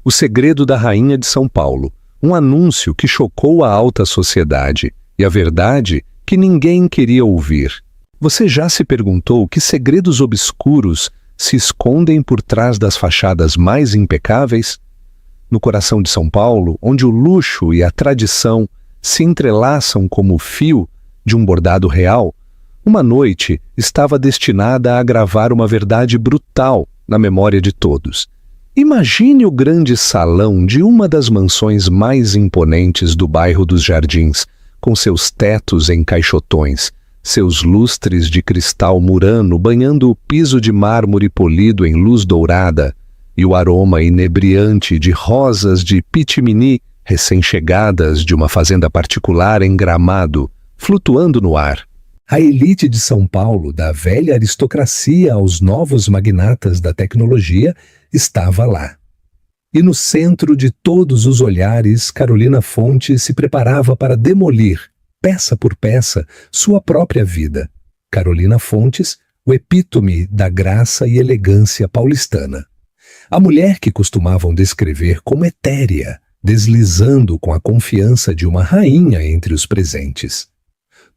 O Segredo da Rainha de São Paulo, um anúncio que chocou a alta sociedade e a verdade que ninguém queria ouvir. Você já se perguntou que segredos obscuros se escondem por trás das fachadas mais impecáveis? No coração de São Paulo, onde o luxo e a tradição se entrelaçam como o fio de um bordado real, uma noite estava destinada a gravar uma verdade brutal na memória de todos. Imagine o grande salão de uma das mansões mais imponentes do bairro dos Jardins, com seus tetos em caixotões, seus lustres de cristal murano banhando o piso de mármore polido em luz dourada e o aroma inebriante de rosas de pitimini recém-chegadas de uma fazenda particular em Gramado, flutuando no ar. A elite de São Paulo, da velha aristocracia aos novos magnatas da tecnologia, estava lá. E no centro de todos os olhares, Carolina Fontes se preparava para demolir, peça por peça, sua própria vida. Carolina Fontes, o epítome da graça e elegância paulistana. A mulher que costumavam descrever como etérea, deslizando com a confiança de uma rainha entre os presentes.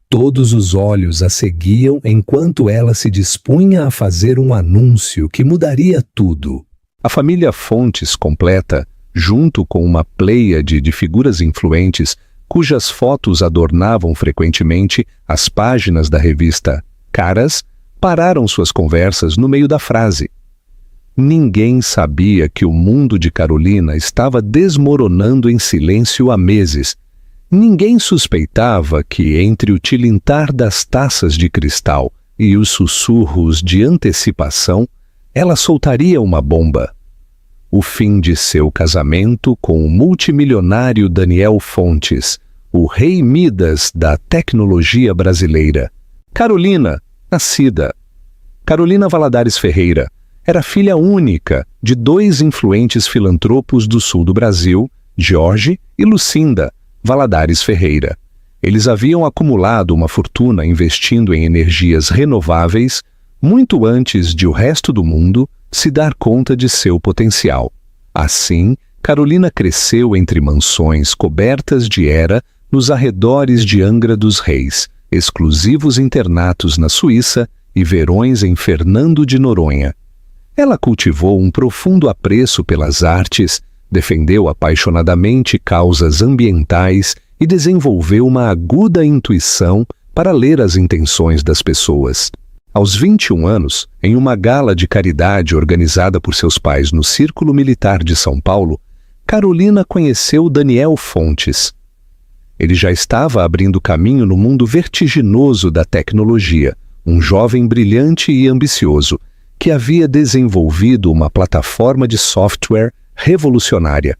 Todos os olhos a seguiam enquanto ela se dispunha a fazer um anúncio que mudaria tudo. A família Fontes completa, junto com uma pleiade de figuras influentes, cujas fotos adornavam frequentemente as páginas da revista Caras, pararam suas conversas no meio da frase. Ninguém sabia que o mundo de Carolina estava desmoronando em silêncio há meses. Ninguém suspeitava que, entre o tilintar das taças de cristal e os sussurros de antecipação, ela soltaria uma bomba. O fim de seu casamento com o multimilionário Daniel Fontes, o rei Midas da tecnologia brasileira. Carolina, nascida. Carolina Valadares Ferreira era filha única de dois influentes filantropos do sul do Brasil, Jorge e Lucinda Valadares Ferreira. Eles haviam acumulado uma fortuna investindo em energias renováveis muito antes de o resto do mundo se dar conta de seu potencial. Assim, Carolina cresceu entre mansões cobertas de era nos arredores de Angra dos Reis, exclusivos internatos na Suíça e verões em Fernando de Noronha. Ela cultivou um profundo apreço pelas artes, defendeu apaixonadamente causas ambientais e desenvolveu uma aguda intuição para ler as intenções das pessoas. Aos 21 anos, em uma gala de caridade organizada por seus pais no Círculo Militar de São Paulo, Carolina conheceu Daniel Fontes. Ele já estava abrindo caminho no mundo vertiginoso da tecnologia, um jovem brilhante e ambicioso, que havia desenvolvido uma plataforma de software revolucionária.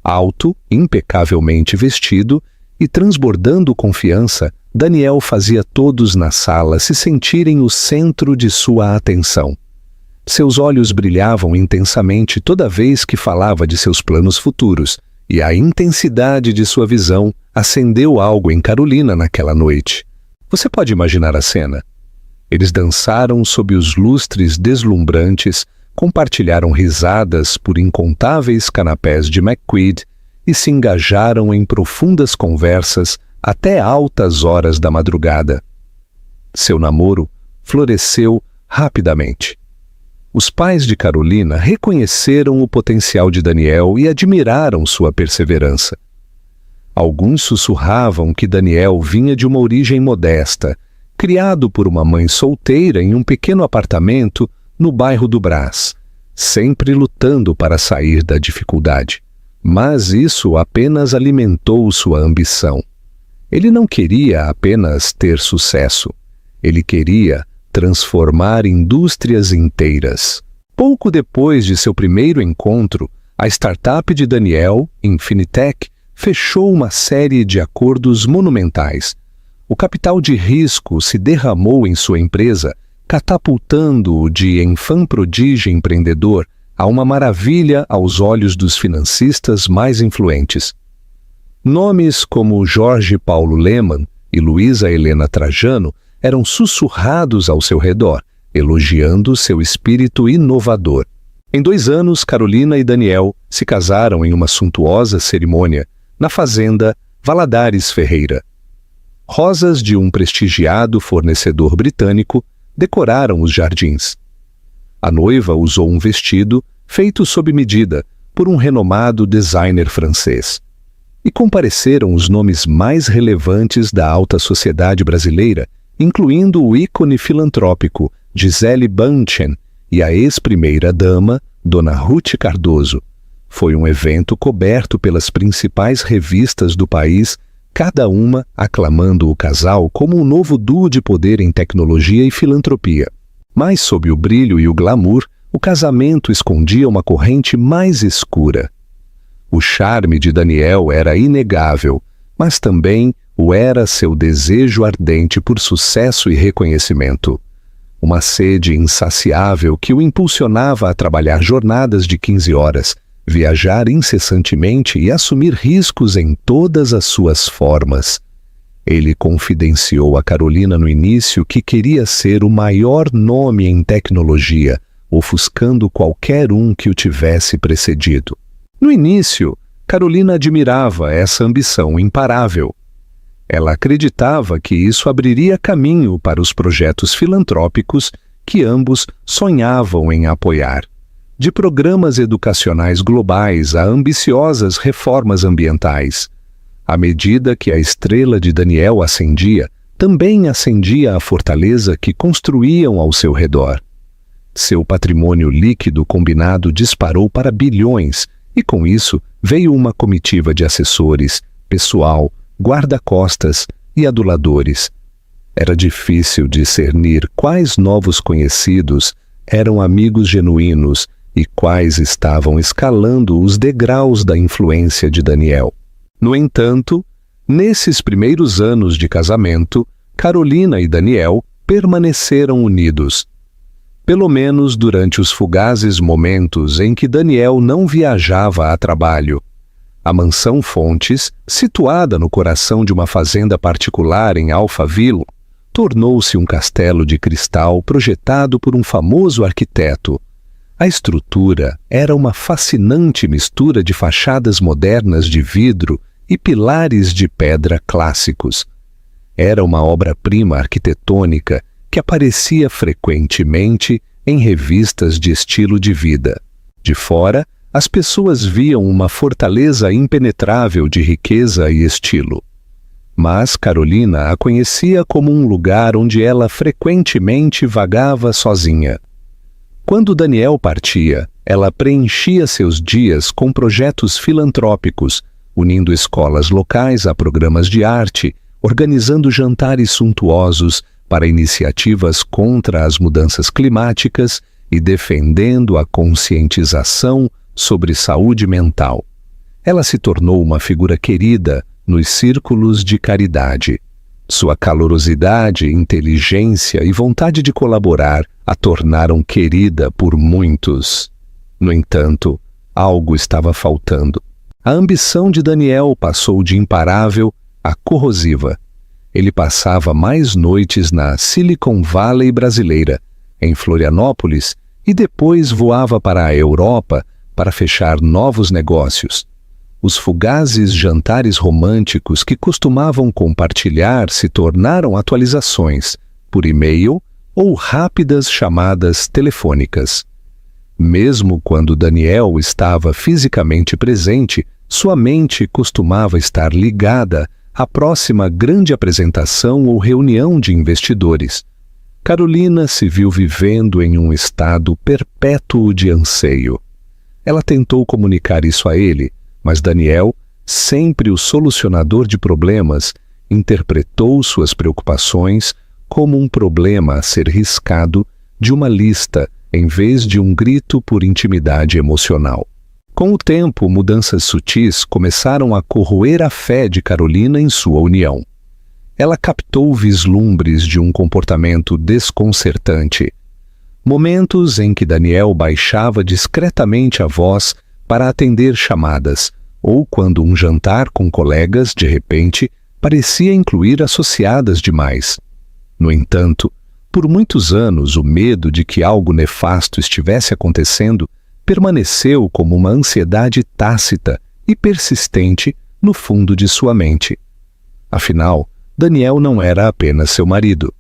Alto, impecavelmente vestido e transbordando confiança, Daniel fazia todos na sala se sentirem o centro de sua atenção. Seus olhos brilhavam intensamente toda vez que falava de seus planos futuros, e a intensidade de sua visão acendeu algo em Carolina naquela noite. Você pode imaginar a cena? Eles dançaram sob os lustres deslumbrantes, compartilharam risadas por incontáveis canapés de McQueen e se engajaram em profundas conversas até altas horas da madrugada. Seu namoro floresceu rapidamente. Os pais de Carolina reconheceram o potencial de Daniel e admiraram sua perseverança. Alguns sussurravam que Daniel vinha de uma origem modesta, criado por uma mãe solteira em um pequeno apartamento no bairro do Brás, sempre lutando para sair da dificuldade. Mas isso apenas alimentou sua ambição. Ele não queria apenas ter sucesso. Ele queria transformar indústrias inteiras. Pouco depois de seu primeiro encontro, a startup de Daniel, Infinitec, fechou uma série de acordos monumentais. O capital de risco se derramou em sua empresa, catapultando-o de enfant prodígio empreendedor a uma maravilha aos olhos dos financistas mais influentes. Nomes como Jorge Paulo Lemann e Luísa Helena Trajano eram sussurrados ao seu redor, elogiando seu espírito inovador. Em 2 anos, Carolina e Daniel se casaram em uma suntuosa cerimônia na fazenda Valadares Ferreira. Rosas de um prestigiado fornecedor britânico decoraram os jardins. A noiva usou um vestido feito sob medida por um renomado designer francês. E compareceram os nomes mais relevantes da alta sociedade brasileira, incluindo o ícone filantrópico Gisele Bündchen e a ex-primeira-dama, Dona Ruth Cardoso. Foi um evento coberto pelas principais revistas do país, cada uma aclamando o casal como um novo duo de poder em tecnologia e filantropia. Mas sob o brilho e o glamour, o casamento escondia uma corrente mais escura. O charme de Daniel era inegável, mas também o era seu desejo ardente por sucesso e reconhecimento. Uma sede insaciável que o impulsionava a trabalhar jornadas de 15 horas, viajar incessantemente e assumir riscos em todas as suas formas. Ele confidenciou a Carolina no início que queria ser o maior nome em tecnologia, ofuscando qualquer um que o tivesse precedido. No início, Carolina admirava essa ambição imparável. Ela acreditava que isso abriria caminho para os projetos filantrópicos que ambos sonhavam em apoiar. De programas educacionais globais a ambiciosas reformas ambientais. À medida que a estrela de Daniel ascendia, também ascendia a fortaleza que construíam ao seu redor. Seu patrimônio líquido combinado disparou para bilhões, e com isso veio uma comitiva de assessores, pessoal, guarda-costas e aduladores. Era difícil discernir quais novos conhecidos eram amigos genuínos e quais estavam escalando os degraus da influência de Daniel. No entanto, nesses primeiros anos de casamento, Carolina e Daniel permaneceram unidos. Pelo menos durante os fugazes momentos em que Daniel não viajava a trabalho. A mansão Fontes, situada no coração de uma fazenda particular em Alphaville, tornou-se um castelo de cristal projetado por um famoso arquiteto. A estrutura era uma fascinante mistura de fachadas modernas de vidro e pilares de pedra clássicos. Era uma obra-prima arquitetônica que aparecia frequentemente em revistas de estilo de vida. De fora, as pessoas viam uma fortaleza impenetrável de riqueza e estilo. Mas Carolina a conhecia como um lugar onde ela frequentemente vagava sozinha. Quando Daniel partia, ela preenchia seus dias com projetos filantrópicos, unindo escolas locais a programas de arte, organizando jantares suntuosos para iniciativas contra as mudanças climáticas e defendendo a conscientização sobre saúde mental. Ela se tornou uma figura querida nos círculos de caridade. Sua calorosidade, inteligência e vontade de colaborar a tornaram querida por muitos. No entanto, algo estava faltando. A ambição de Daniel passou de imparável a corrosiva. Ele passava mais noites na Silicon Valley brasileira, em Florianópolis, e depois voava para a Europa para fechar novos negócios. Os fugazes jantares românticos que costumavam compartilhar se tornaram atualizações, por e-mail ou rápidas chamadas telefônicas. Mesmo quando Daniel estava fisicamente presente, sua mente costumava estar ligada à próxima grande apresentação ou reunião de investidores. Carolina se viu vivendo em um estado perpétuo de anseio. Ela tentou comunicar isso a ele, mas Daniel, sempre o solucionador de problemas, interpretou suas preocupações como um problema a ser riscado de uma lista em vez de um grito por intimidade emocional. Com o tempo, mudanças sutis começaram a corroer a fé de Carolina em sua união. Ela captou vislumbres de um comportamento desconcertante. Momentos em que Daniel baixava discretamente a voz para atender chamadas, ou quando um jantar com colegas, de repente, parecia incluir associadas demais. No entanto, por muitos anos o medo de que algo nefasto estivesse acontecendo permaneceu como uma ansiedade tácita e persistente no fundo de sua mente. Afinal, Daniel não era apenas seu marido.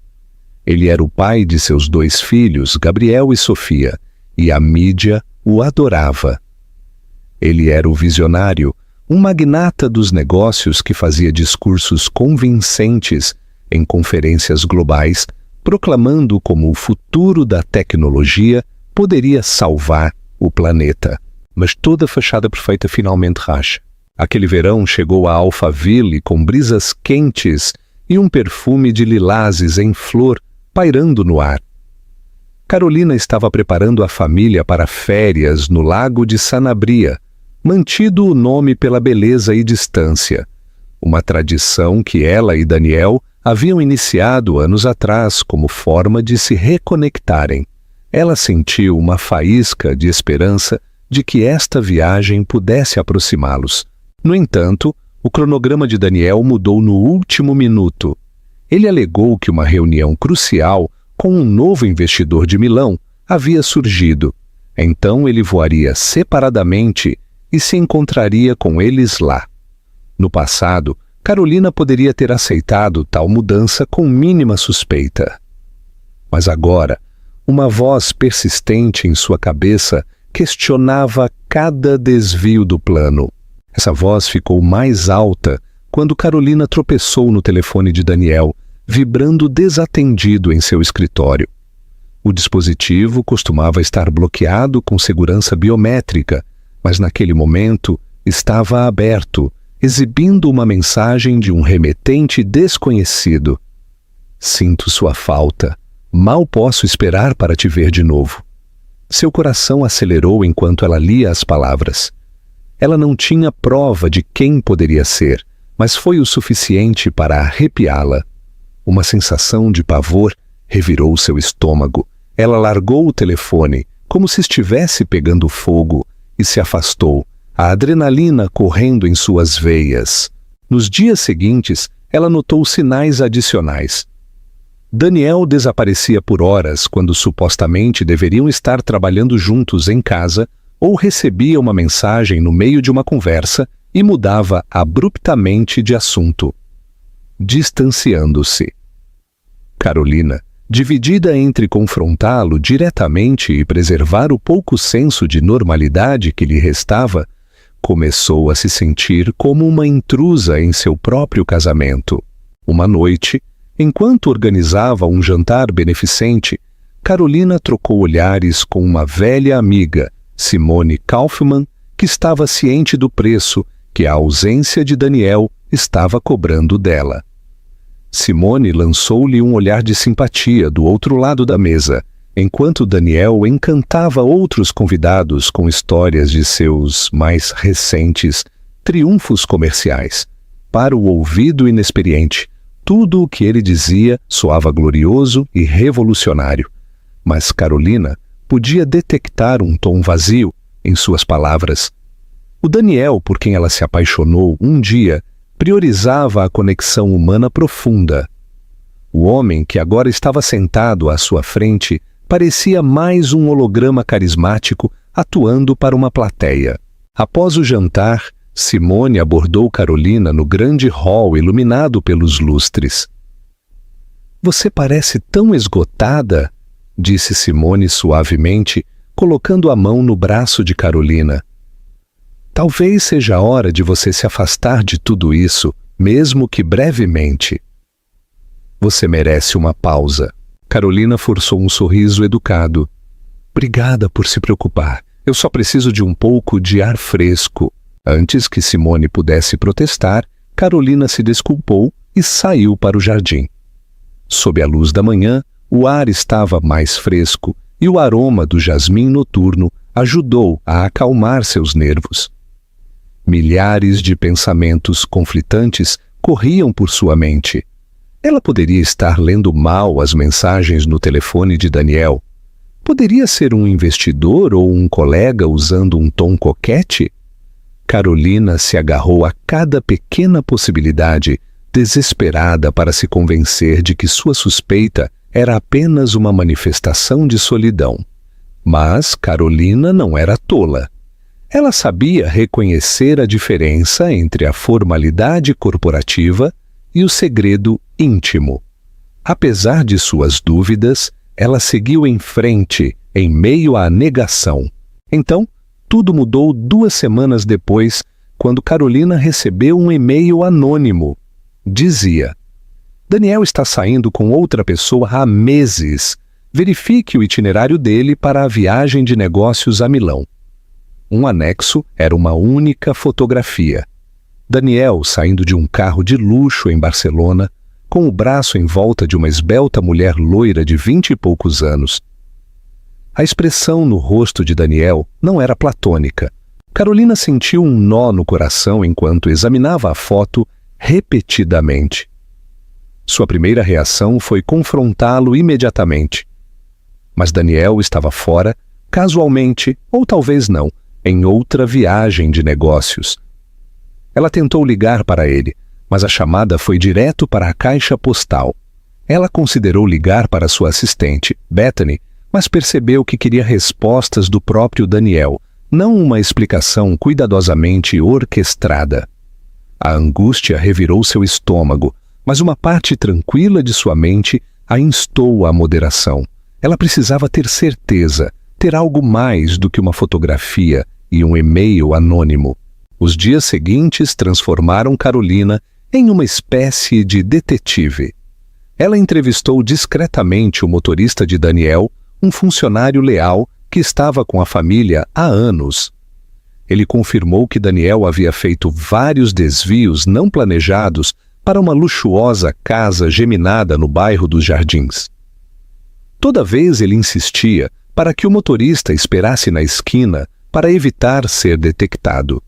Ele era o pai de seus 2 filhos, Gabriel e Sofia, e a mídia o adorava. Ele era o visionário, um magnata dos negócios que fazia discursos convincentes em conferências globais, proclamando como o futuro da tecnologia poderia salvar o planeta. Mas toda a fachada perfeita finalmente racha. Aquele verão chegou a Alphaville com brisas quentes e um perfume de lilazes em flor pairando no ar. Carolina estava preparando a família para férias no lago de Sanabria, mantido o nome pela beleza e distância, uma tradição que ela e Daniel haviam iniciado anos atrás como forma de se reconectarem. Ela sentiu uma faísca de esperança de que esta viagem pudesse aproximá-los. No entanto, o cronograma de Daniel mudou no último minuto. Ele alegou que uma reunião crucial com um novo investidor de Milão havia surgido. Então ele voaria separadamente e se encontraria com eles lá. No passado, Carolina poderia ter aceitado tal mudança com mínima suspeita. Mas agora, uma voz persistente em sua cabeça questionava cada desvio do plano. Essa voz ficou mais alta quando Carolina tropeçou no telefone de Daniel, vibrando desatendido em seu escritório. O dispositivo costumava estar bloqueado com segurança biométrica, mas naquele momento estava aberto, exibindo uma mensagem de um remetente desconhecido. Sinto sua falta. Mal posso esperar para te ver de novo. Seu coração acelerou enquanto ela lia as palavras. Ela não tinha prova de quem poderia ser, mas foi o suficiente para arrepiá-la. Uma sensação de pavor revirou seu estômago. Ela largou o telefone, como se estivesse pegando fogo, e se afastou, a adrenalina correndo em suas veias. Nos dias seguintes, ela notou sinais adicionais. Daniel desaparecia por horas quando supostamente deveriam estar trabalhando juntos em casa, ou recebia uma mensagem no meio de uma conversa e mudava abruptamente de assunto, distanciando-se. Carolina, dividida entre confrontá-lo diretamente e preservar o pouco senso de normalidade que lhe restava, começou a se sentir como uma intrusa em seu próprio casamento. Uma noite, enquanto organizava um jantar beneficente, Carolina trocou olhares com uma velha amiga, Simone Kaufmann, que estava ciente do preço que a ausência de Daniel estava cobrando dela. Simone lançou-lhe um olhar de simpatia do outro lado da mesa, enquanto Daniel encantava outros convidados com histórias de seus mais recentes triunfos comerciais. Para o ouvido inexperiente, tudo o que ele dizia soava glorioso e revolucionário, mas Carolina podia detectar um tom vazio em suas palavras. O Daniel, por quem ela se apaixonou um dia, priorizava a conexão humana profunda. O homem que agora estava sentado à sua frente parecia mais um holograma carismático atuando para uma plateia. Após o jantar, Simone abordou Carolina no grande hall iluminado pelos lustres. "Você parece tão esgotada", disse Simone suavemente, colocando a mão no braço de Carolina. "Talvez seja a hora de você se afastar de tudo isso, mesmo que brevemente." "Você merece uma pausa." Carolina forçou um sorriso educado. "Obrigada por se preocupar. Eu só preciso de um pouco de ar fresco." Antes que Simone pudesse protestar, Carolina se desculpou e saiu para o jardim. Sob a luz da manhã, o ar estava mais fresco e o aroma do jasmim noturno ajudou a acalmar seus nervos. Milhares de pensamentos conflitantes corriam por sua mente. Ela poderia estar lendo mal as mensagens no telefone de Daniel. Poderia ser um investidor ou um colega usando um tom coquete? Carolina se agarrou a cada pequena possibilidade, desesperada para se convencer de que sua suspeita era apenas uma manifestação de solidão. Mas Carolina não era tola. Ela sabia reconhecer a diferença entre a formalidade corporativa e o segredo íntimo. Apesar de suas dúvidas, ela seguiu em frente, em meio à negação. Então, tudo mudou 2 semanas depois, quando Carolina recebeu um e-mail anônimo. Dizia: Daniel está saindo com outra pessoa há meses. Verifique o itinerário dele para a viagem de negócios a Milão. Um anexo era uma única fotografia. Daniel saindo de um carro de luxo em Barcelona, com o braço em volta de uma esbelta mulher loira de 20 e poucos anos. A expressão no rosto de Daniel não era platônica. Carolina sentiu um nó no coração enquanto examinava a foto repetidamente. Sua primeira reação foi confrontá-lo imediatamente. Mas Daniel estava fora, casualmente, ou talvez não, em outra viagem de negócios. Ela tentou ligar para ele, mas a chamada foi direto para a caixa postal. Ela considerou ligar para sua assistente, Bethany, mas percebeu que queria respostas do próprio Daniel, não uma explicação cuidadosamente orquestrada. A angústia revirou seu estômago, mas uma parte tranquila de sua mente a instou à moderação. Ela precisava ter certeza, ter algo mais do que uma fotografia e um e-mail anônimo. Os dias seguintes transformaram Carolina em uma espécie de detetive. Ela entrevistou discretamente o motorista de Daniel, um funcionário leal que estava com a família há anos. Ele confirmou que Daniel havia feito vários desvios não planejados para uma luxuosa casa geminada no bairro dos Jardins. Toda vez ele insistia para que o motorista esperasse na esquina para evitar ser detectado.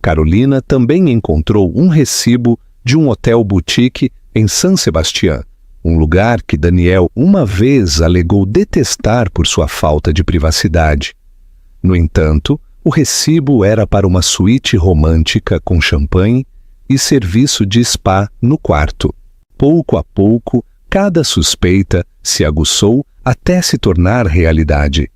Carolina também encontrou um recibo de um hotel boutique em San Sebastián, um lugar que Daniel uma vez alegou detestar por sua falta de privacidade. No entanto, o recibo era para uma suíte romântica com champanhe e serviço de spa no quarto. Pouco a pouco, cada suspeita se aguçou até se tornar realidade.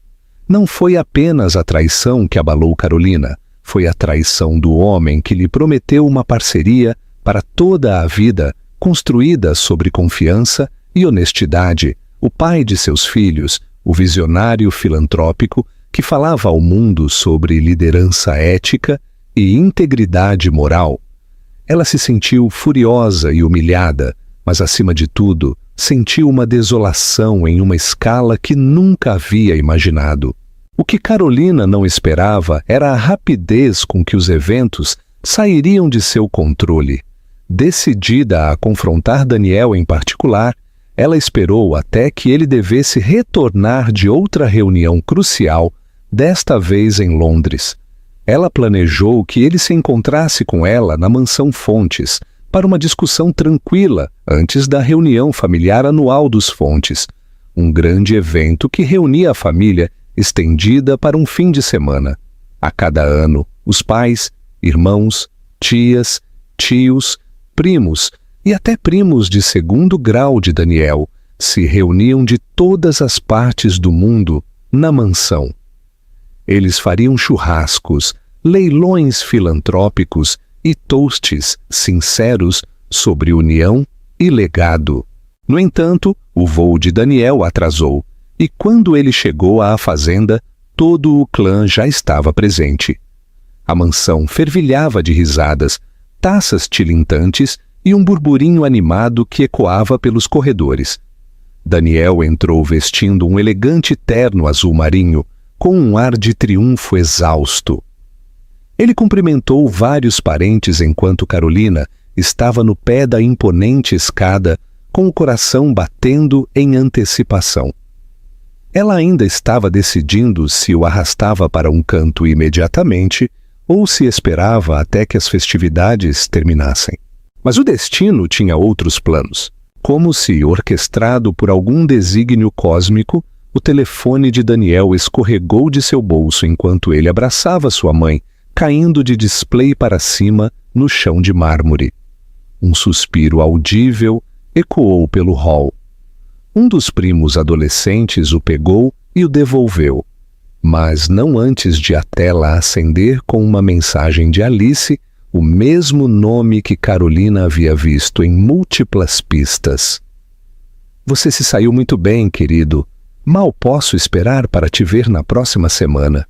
Não foi apenas a traição que abalou Carolina, foi a traição do homem que lhe prometeu uma parceria para toda a vida, construída sobre confiança e honestidade, o pai de seus filhos, o visionário filantrópico que falava ao mundo sobre liderança ética e integridade moral. Ela se sentiu furiosa e humilhada, mas acima de tudo, sentiu uma desolação em uma escala que nunca havia imaginado. O que Carolina não esperava era a rapidez com que os eventos sairiam de seu controle. Decidida a confrontar Daniel em particular, ela esperou até que ele devesse retornar de outra reunião crucial, desta vez em Londres. Ela planejou que ele se encontrasse com ela na mansão Fontes, para uma discussão tranquila antes da reunião familiar anual dos Fontes, um grande evento que reunia a família estendida para um fim de semana. A cada ano, os pais, irmãos, tias, tios, primos e até primos de segundo grau de Daniel se reuniam de todas as partes do mundo na mansão. Eles fariam churrascos, leilões filantrópicos e toasts sinceros sobre união e legado. No entanto, o voo de Daniel atrasou, e quando ele chegou à fazenda, todo o clã já estava presente. A mansão fervilhava de risadas, taças tilintantes e um burburinho animado que ecoava pelos corredores. Daniel entrou vestindo um elegante terno azul marinho, com um ar de triunfo exausto. Ele cumprimentou vários parentes enquanto Carolina estava no pé da imponente escada, com o coração batendo em antecipação. Ela ainda estava decidindo se o arrastava para um canto imediatamente ou se esperava até que as festividades terminassem. Mas o destino tinha outros planos. Como se, orquestrado por algum desígnio cósmico, o telefone de Daniel escorregou de seu bolso enquanto ele abraçava sua mãe, caindo de display para cima no chão de mármore. Um suspiro audível ecoou pelo hall. Um dos primos adolescentes o pegou e o devolveu. mas não antes de a tela acender com uma mensagem de Alice, o mesmo nome que Carolina havia visto em múltiplas pistas. Você se saiu muito bem, querido. Mal posso esperar para te ver na próxima semana,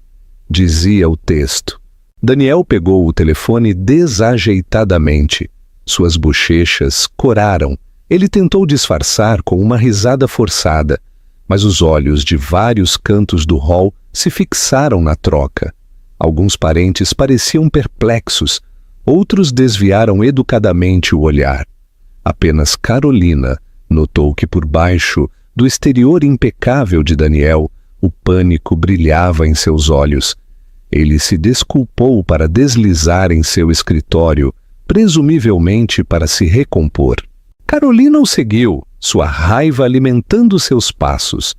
dizia o texto. Daniel pegou o telefone desajeitadamente. Suas bochechas coraram. Ele tentou disfarçar com uma risada forçada, mas os olhos de vários cantos do hall se fixaram na troca. Alguns parentes pareciam perplexos, outros desviaram educadamente o olhar. Apenas Carolina notou que por baixo do exterior impecável de Daniel, o pânico brilhava em seus olhos. Ele se desculpou para deslizar em seu escritório, presumivelmente para se recompor. Carolina o seguiu, sua raiva alimentando seus passos.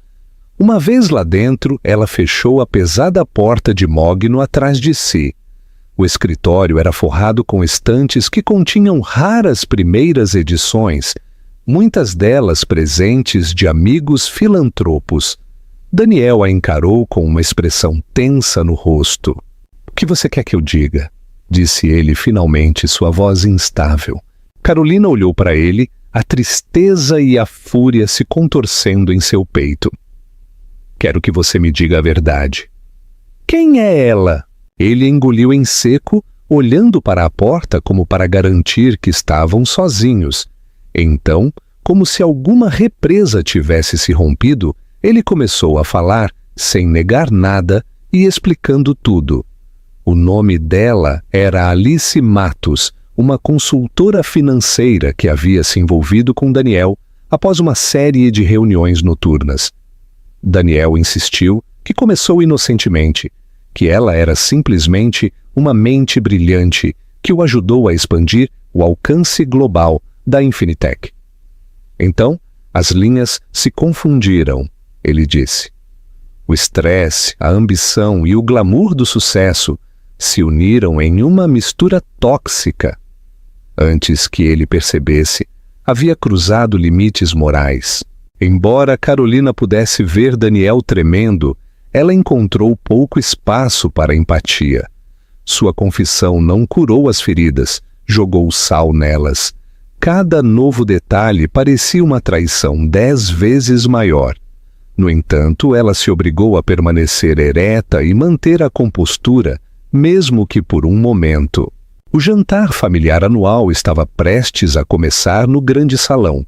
Uma vez lá dentro, ela fechou a pesada porta de mogno atrás de si. O escritório era forrado com estantes que continham raras primeiras edições, muitas delas presentes de amigos filantropos. Daniel a encarou com uma expressão tensa no rosto. "O que você quer que eu diga?" disse ele finalmente, sua voz instável. Carolina olhou para ele, a tristeza e a fúria se contorcendo em seu peito. "Quero que você me diga a verdade." "Quem é ela?" Ele engoliu em seco, olhando para a porta como para garantir que estavam sozinhos. Então, como se alguma represa tivesse se rompido, ele começou a falar, sem negar nada e explicando tudo. O nome dela era Alice Matos, uma consultora financeira que havia se envolvido com Daniel após uma série de reuniões noturnas. Daniel insistiu que começou inocentemente, que ela era simplesmente uma mente brilhante que o ajudou a expandir o alcance global da Infinitec. Então, as linhas se confundiram, ele disse. O estresse, a ambição e o glamour do sucesso se uniram em uma mistura tóxica. Antes que ele percebesse, havia cruzado limites morais. Embora Carolina pudesse ver Daniel tremendo, ela encontrou pouco espaço para empatia. Sua confissão não curou as feridas, jogou sal nelas. Cada novo detalhe parecia uma traição 10 vezes maior. No entanto, ela se obrigou a permanecer ereta e manter a compostura, mesmo que por um momento. O jantar familiar anual estava prestes a começar no grande salão.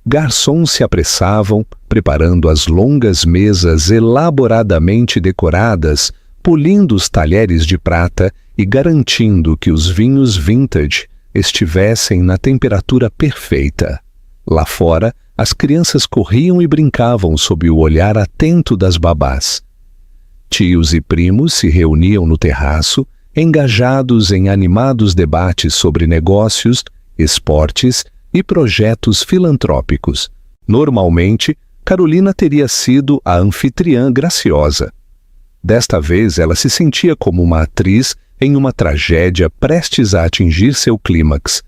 Garçons se apressavam, preparando as longas mesas elaboradamente decoradas, polindo os talheres de prata e garantindo que os vinhos vintage estivessem na temperatura perfeita. Lá fora, as crianças corriam e brincavam sob o olhar atento das babás. Tios e primos se reuniam no terraço, engajados em animados debates sobre negócios, esportes e projetos filantrópicos. Normalmente, Carolina teria sido a anfitriã graciosa. Desta vez, ela se sentia como uma atriz em uma tragédia prestes a atingir seu clímax.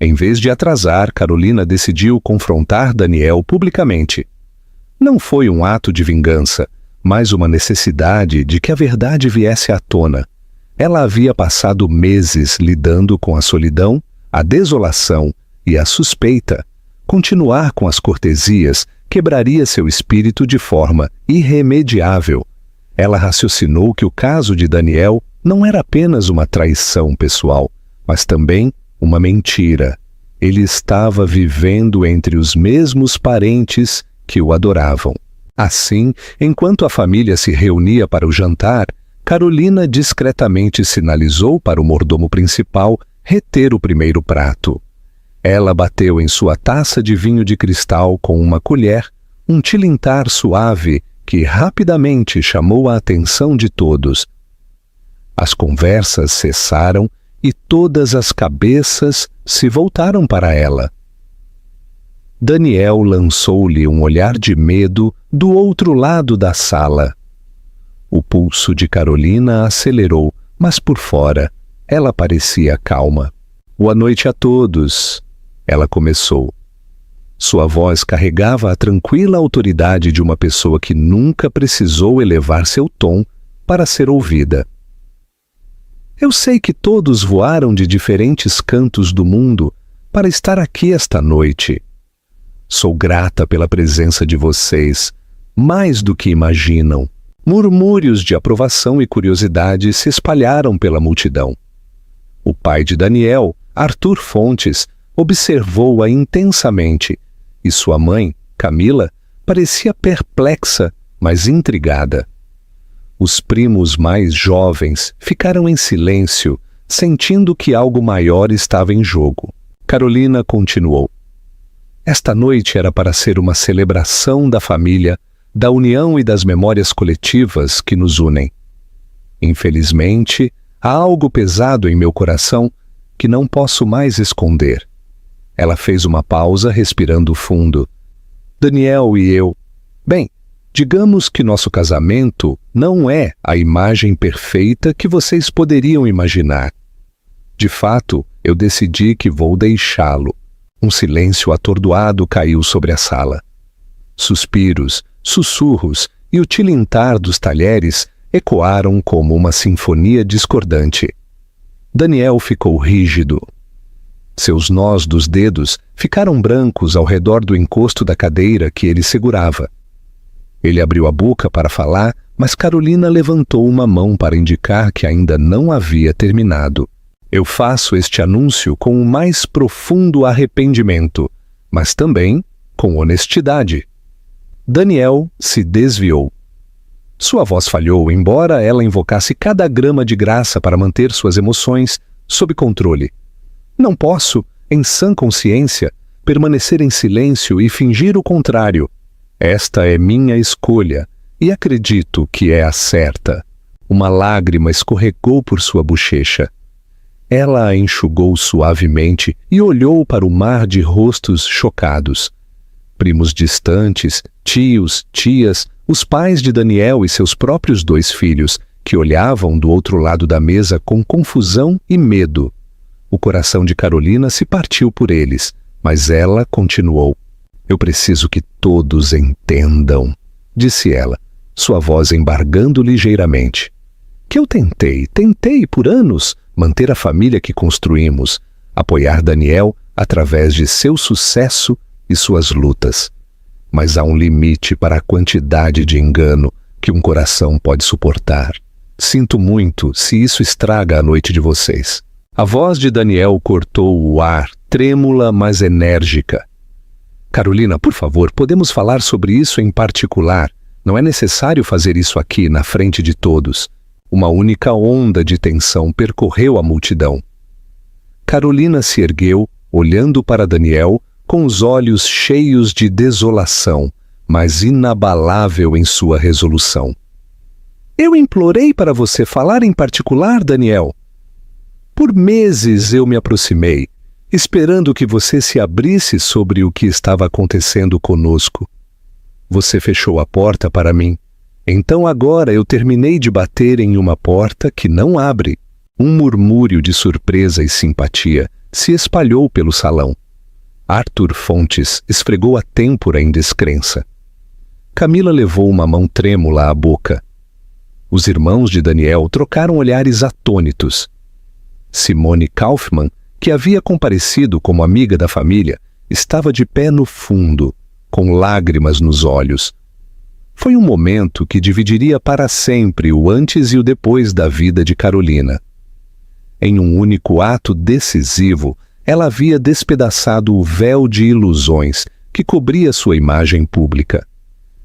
Em vez de atrasar, Carolina decidiu confrontar Daniel publicamente. Não foi um ato de vingança, mas uma necessidade de que a verdade viesse à tona. Ela havia passado meses lidando com a solidão, a desolação e a suspeita. Continuar com as cortesias quebraria seu espírito de forma irremediável. Ela raciocinou que o caso de Daniel não era apenas uma traição pessoal, mas também uma mentira. Ele estava vivendo entre os mesmos parentes que o adoravam. Assim, enquanto a família se reunia para o jantar, Carolina discretamente sinalizou para o mordomo principal reter o primeiro prato. Ela bateu em sua taça de vinho de cristal com uma colher, um tilintar suave que rapidamente chamou a atenção de todos. As conversas cessaram e todas as cabeças se voltaram para ela. Daniel lançou-lhe um olhar de medo do outro lado da sala. O pulso de Carolina acelerou, mas por fora, ela parecia calma. "Boa noite a todos", ela começou. Sua voz carregava a tranquila autoridade de uma pessoa que nunca precisou elevar seu tom para ser ouvida. Eu sei que todos voaram de diferentes cantos do mundo para estar aqui esta noite. Sou grata pela presença de vocês, mais do que imaginam. Murmúrios de aprovação e curiosidade se espalharam pela multidão. O pai de Daniel, Arthur Fontes, observou-a intensamente, e sua mãe, Camila, parecia perplexa, mas intrigada. Os primos mais jovens ficaram em silêncio, sentindo que algo maior estava em jogo. Carolina continuou. Esta noite era para ser uma celebração da família, da união e das memórias coletivas que nos unem. Infelizmente, há algo pesado em meu coração que não posso mais esconder. Ela fez uma pausa, respirando fundo. Daniel e eu... Bem, digamos que nosso casamento não é a imagem perfeita que vocês poderiam imaginar. De fato, eu decidi que vou deixá-lo. Um silêncio atordoado caiu sobre a sala. Suspiros, sussurros e o tilintar dos talheres ecoaram como uma sinfonia discordante. Daniel ficou rígido. Seus nós dos dedos ficaram brancos ao redor do encosto da cadeira que ele segurava. Ele abriu a boca para falar, mas Carolina levantou uma mão para indicar que ainda não havia terminado. Eu faço este anúncio com o mais profundo arrependimento, mas também com honestidade. Daniel se desviou. Sua voz falhou, embora ela invocasse cada grama de graça para manter suas emoções sob controle. Não posso, em sã consciência, permanecer em silêncio e fingir o contrário. Esta é minha escolha, e acredito que é a certa. Uma lágrima escorregou por sua bochecha. Ela a enxugou suavemente e olhou para o mar de rostos chocados. Primos distantes, tios, tias, os pais de Daniel e seus próprios 2 filhos, que olhavam do outro lado da mesa com confusão e medo. O coração de Carolina se partiu por eles, mas ela continuou. Eu preciso que todos entendam, disse ela, sua voz embargando ligeiramente. Que eu tentei por anos manter a família que construímos, apoiar Daniel através de seu sucesso e suas lutas. Mas há um limite para a quantidade de engano que um coração pode suportar. Sinto muito se isso estraga a noite de vocês. A voz de Daniel cortou o ar, trêmula, mas enérgica. Carolina, por favor, podemos falar sobre isso em particular. Não é necessário fazer isso aqui, na frente de todos. Uma única onda de tensão percorreu a multidão. Carolina se ergueu, olhando para Daniel, com os olhos cheios de desolação, mas inabalável em sua resolução. Eu implorei para você falar em particular, Daniel. Por meses eu me aproximei, esperando que você se abrisse sobre o que estava acontecendo conosco. Você fechou a porta para mim. Então agora eu terminei de bater em uma porta que não abre. Um murmúrio de surpresa e simpatia se espalhou pelo salão. Arthur Fontes esfregou a têmpora em descrença. Camila levou uma mão trêmula à boca. Os irmãos de Daniel trocaram olhares atônitos. Simone Kaufmann, que havia comparecido como amiga da família, estava de pé no fundo, com lágrimas nos olhos. Foi um momento que dividiria para sempre o antes e o depois da vida de Carolina. Em um único ato decisivo, ela havia despedaçado o véu de ilusões que cobria sua imagem pública.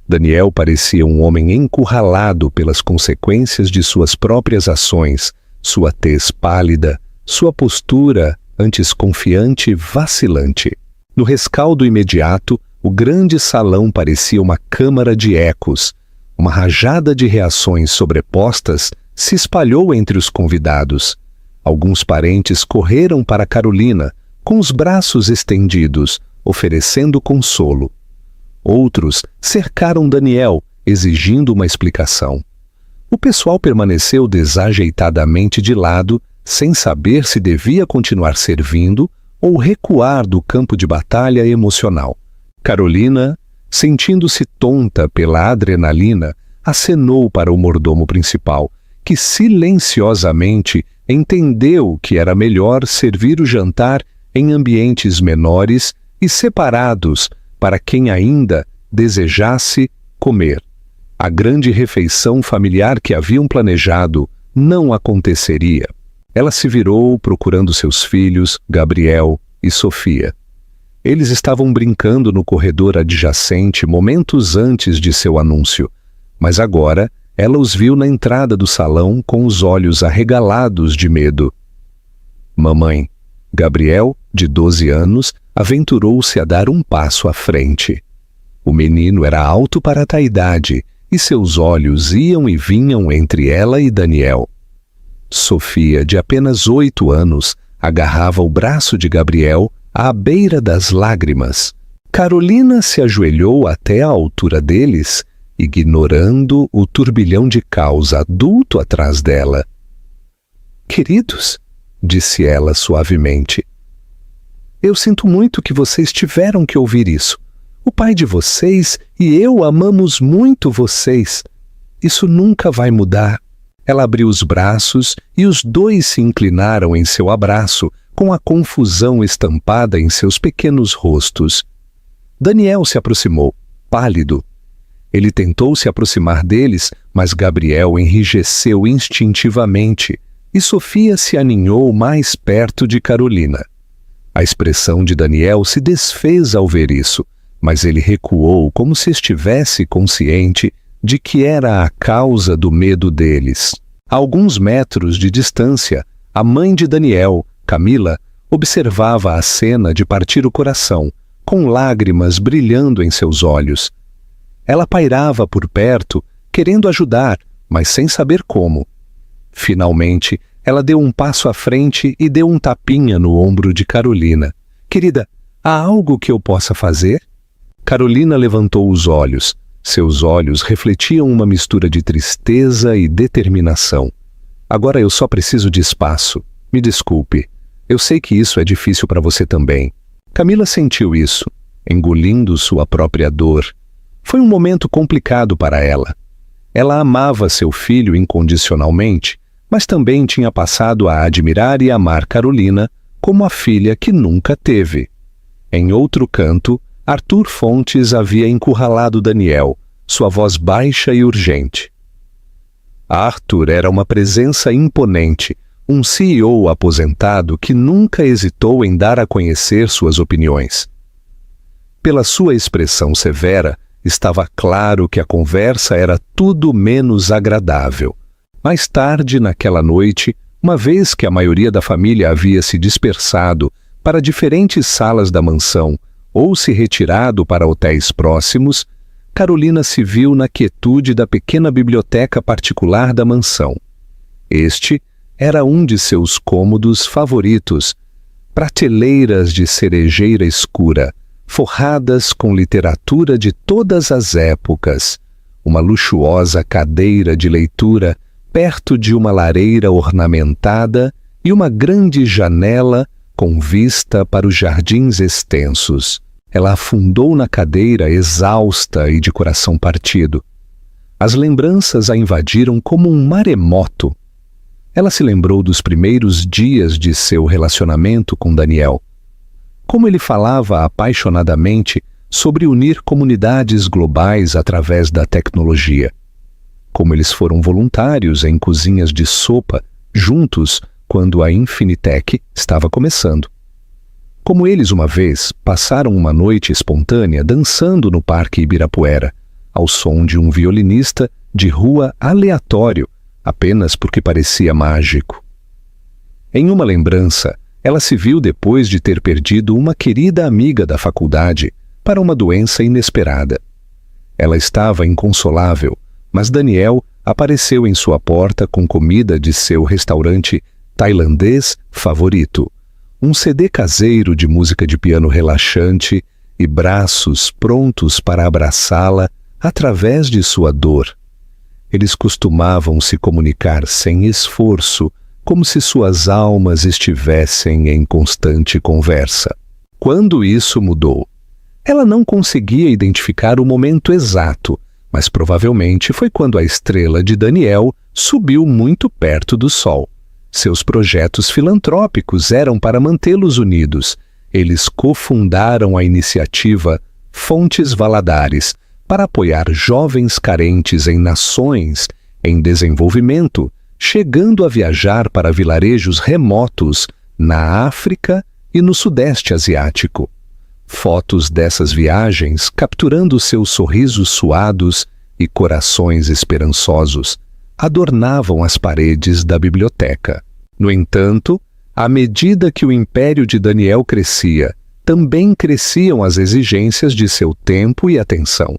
Daniel parecia um homem encurralado pelas consequências de suas próprias ações, sua tez pálida, sua postura antes confiante e vacilante. No rescaldo imediato, o grande salão parecia uma câmara de ecos. Uma rajada de reações sobrepostas se espalhou entre os convidados. Alguns parentes correram para Carolina, com os braços estendidos, oferecendo consolo. Outros cercaram Daniel, exigindo uma explicação. O pessoal permaneceu desajeitadamente de lado, sem saber se devia continuar servindo ou recuar do campo de batalha emocional. Carolina, sentindo-se tonta pela adrenalina, acenou para o mordomo principal, que silenciosamente entendeu que era melhor servir o jantar em ambientes menores e separados para quem ainda desejasse comer. A grande refeição familiar que haviam planejado não aconteceria. Ela se virou procurando seus filhos, Gabriel e Sofia. Eles estavam brincando no corredor adjacente momentos antes de seu anúncio, mas agora ela os viu na entrada do salão com os olhos arregalados de medo. Mamãe, Gabriel, de 12 anos, aventurou-se a dar um passo à frente. O menino era alto para a taidade e seus olhos iam e vinham entre ela e Daniel. Sofia, de apenas 8 anos, agarrava o braço de Gabriel à beira das lágrimas. Carolina se ajoelhou até a altura deles, ignorando o turbilhão de caos adulto atrás dela. Queridos, disse ela suavemente, eu sinto muito que vocês tiveram que ouvir isso. O pai de vocês e eu amamos muito vocês. Isso nunca vai mudar. Ela abriu os braços e os dois se inclinaram em seu abraço, com a confusão estampada em seus pequenos rostos. Daniel se aproximou, pálido. Ele tentou se aproximar deles, mas Gabriel enrijeceu instintivamente e Sofia se aninhou mais perto de Carolina. A expressão de Daniel se desfez ao ver isso, mas ele recuou como se estivesse consciente de que era a causa do medo deles. A alguns metros de distância, a mãe de Daniel, Camila, observava a cena de partir o coração, com lágrimas brilhando em seus olhos. Ela pairava por perto, querendo ajudar, mas sem saber como. Finalmente, ela deu um passo à frente e deu um tapinha no ombro de Carolina. Querida, há algo que eu possa fazer? Carolina levantou os olhos. Seus olhos refletiam uma mistura de tristeza e determinação. Agora eu só preciso de espaço. Me desculpe. Eu sei que isso é difícil para você também. Camila sentiu isso, engolindo sua própria dor. Foi um momento complicado para ela. Ela amava seu filho incondicionalmente, mas também tinha passado a admirar e amar Carolina como a filha que nunca teve. Em outro canto, Arthur Fontes havia encurralado Daniel, sua voz baixa e urgente. Arthur era uma presença imponente, um CEO aposentado que nunca hesitou em dar a conhecer suas opiniões. Pela sua expressão severa, estava claro que a conversa era tudo menos agradável. Mais tarde, naquela noite, uma vez que a maioria da família havia se dispersado para diferentes salas da mansão ou se retirado para hotéis próximos, Carolina se viu na quietude da pequena biblioteca particular da mansão. Este era um de seus cômodos favoritos, prateleiras de cerejeira escura, forradas com literatura de todas as épocas, uma luxuosa cadeira de leitura perto de uma lareira ornamentada e uma grande janela com vista para os jardins extensos. Ela afundou na cadeira exausta e de coração partido. As lembranças a invadiram como um maremoto. Ela se lembrou dos primeiros dias de seu relacionamento com Daniel. Como ele falava apaixonadamente sobre unir comunidades globais através da tecnologia. Como eles foram voluntários em cozinhas de sopa juntos quando a Infinitec estava começando. Como eles uma vez passaram uma noite espontânea dançando no Parque Ibirapuera, ao som de um violinista de rua aleatório, apenas porque parecia mágico. Em uma lembrança, ela se viu depois de ter perdido uma querida amiga da faculdade para uma doença inesperada. Ela estava inconsolável, mas Daniel apareceu em sua porta com comida de seu restaurante tailandês favorito, um CD caseiro de música de piano relaxante e braços prontos para abraçá-la através de sua dor. Eles costumavam se comunicar sem esforço, como se suas almas estivessem em constante conversa. Quando isso mudou? Ela não conseguia identificar o momento exato, mas provavelmente foi quando a estrela de Daniel subiu muito perto do Sol. Seus projetos filantrópicos eram para mantê-los unidos. Eles cofundaram a iniciativa Fontes Valadares para apoiar jovens carentes em nações em desenvolvimento, chegando a viajar para vilarejos remotos na África e no Sudeste Asiático. Fotos dessas viagens, capturando seus sorrisos suados e corações esperançosos, adornavam as paredes da biblioteca. No entanto, à medida que o império de Daniel crescia, também cresciam as exigências de seu tempo e atenção.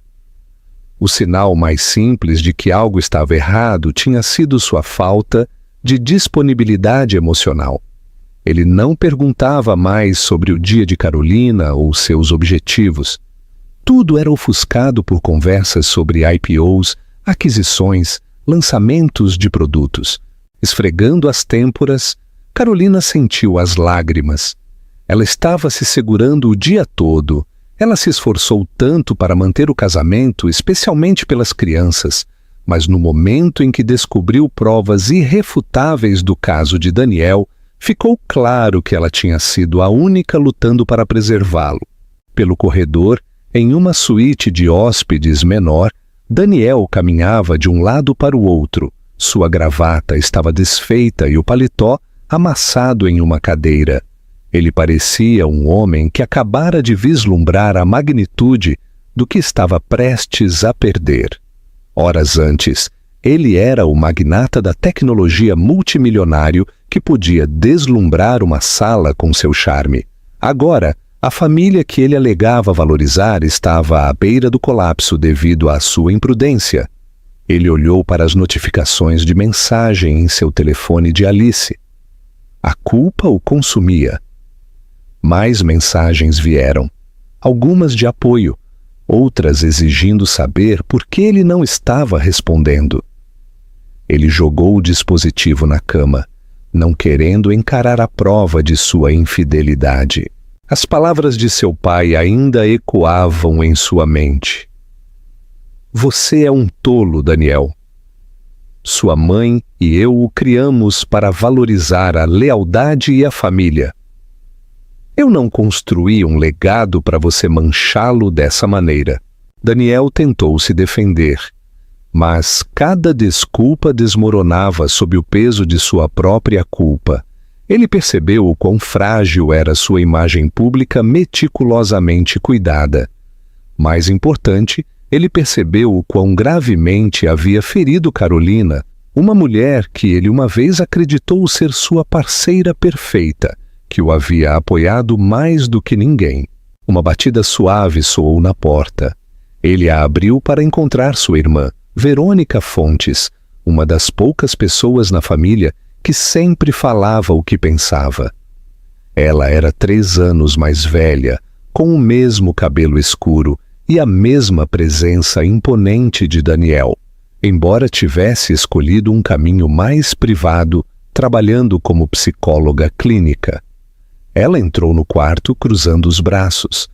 O sinal mais simples de que algo estava errado tinha sido sua falta de disponibilidade emocional. Ele não perguntava mais sobre o dia de Carolina ou seus objetivos. Tudo era ofuscado por conversas sobre IPOs, aquisições, lançamentos de produtos. Esfregando as têmporas, Carolina sentiu as lágrimas. Ela estava se segurando o dia todo. Ela se esforçou tanto para manter o casamento, especialmente pelas crianças, mas no momento em que descobriu provas irrefutáveis do caso de Daniel, ficou claro que ela tinha sido a única lutando para preservá-lo. Pelo corredor, em uma suíte de hóspedes menor, Daniel caminhava de um lado para o outro. Sua gravata estava desfeita e o paletó amassado em uma cadeira. Ele parecia um homem que acabara de vislumbrar a magnitude do que estava prestes a perder. Horas antes, ele era o magnata da tecnologia multimilionário que podia deslumbrar uma sala com seu charme. Agora, a família que ele alegava valorizar estava à beira do colapso devido à sua imprudência. Ele olhou para as notificações de mensagem em seu telefone de Alice. A culpa o consumia. Mais mensagens vieram, algumas de apoio, outras exigindo saber por que ele não estava respondendo. Ele jogou o dispositivo na cama, não querendo encarar a prova de sua infidelidade. As palavras de seu pai ainda ecoavam em sua mente. Você é um tolo, Daniel. Sua mãe e eu o criamos para valorizar a lealdade e a família. Eu não construí um legado para você manchá-lo dessa maneira. Daniel tentou se defender, mas cada desculpa desmoronava sob o peso de sua própria culpa. Ele percebeu o quão frágil era sua imagem pública meticulosamente cuidada. Mais importante, ele percebeu o quão gravemente havia ferido Carolina, uma mulher que ele uma vez acreditou ser sua parceira perfeita, que o havia apoiado mais do que ninguém. Uma batida suave soou na porta. Ele a abriu para encontrar sua irmã, Verônica Fontes, uma das poucas pessoas na família que sempre falava o que pensava. Ela era 3 anos mais velha, com o mesmo cabelo escuro e a mesma presença imponente de Daniel, embora tivesse escolhido um caminho mais privado, trabalhando como psicóloga clínica. Ela entrou no quarto cruzando os braços.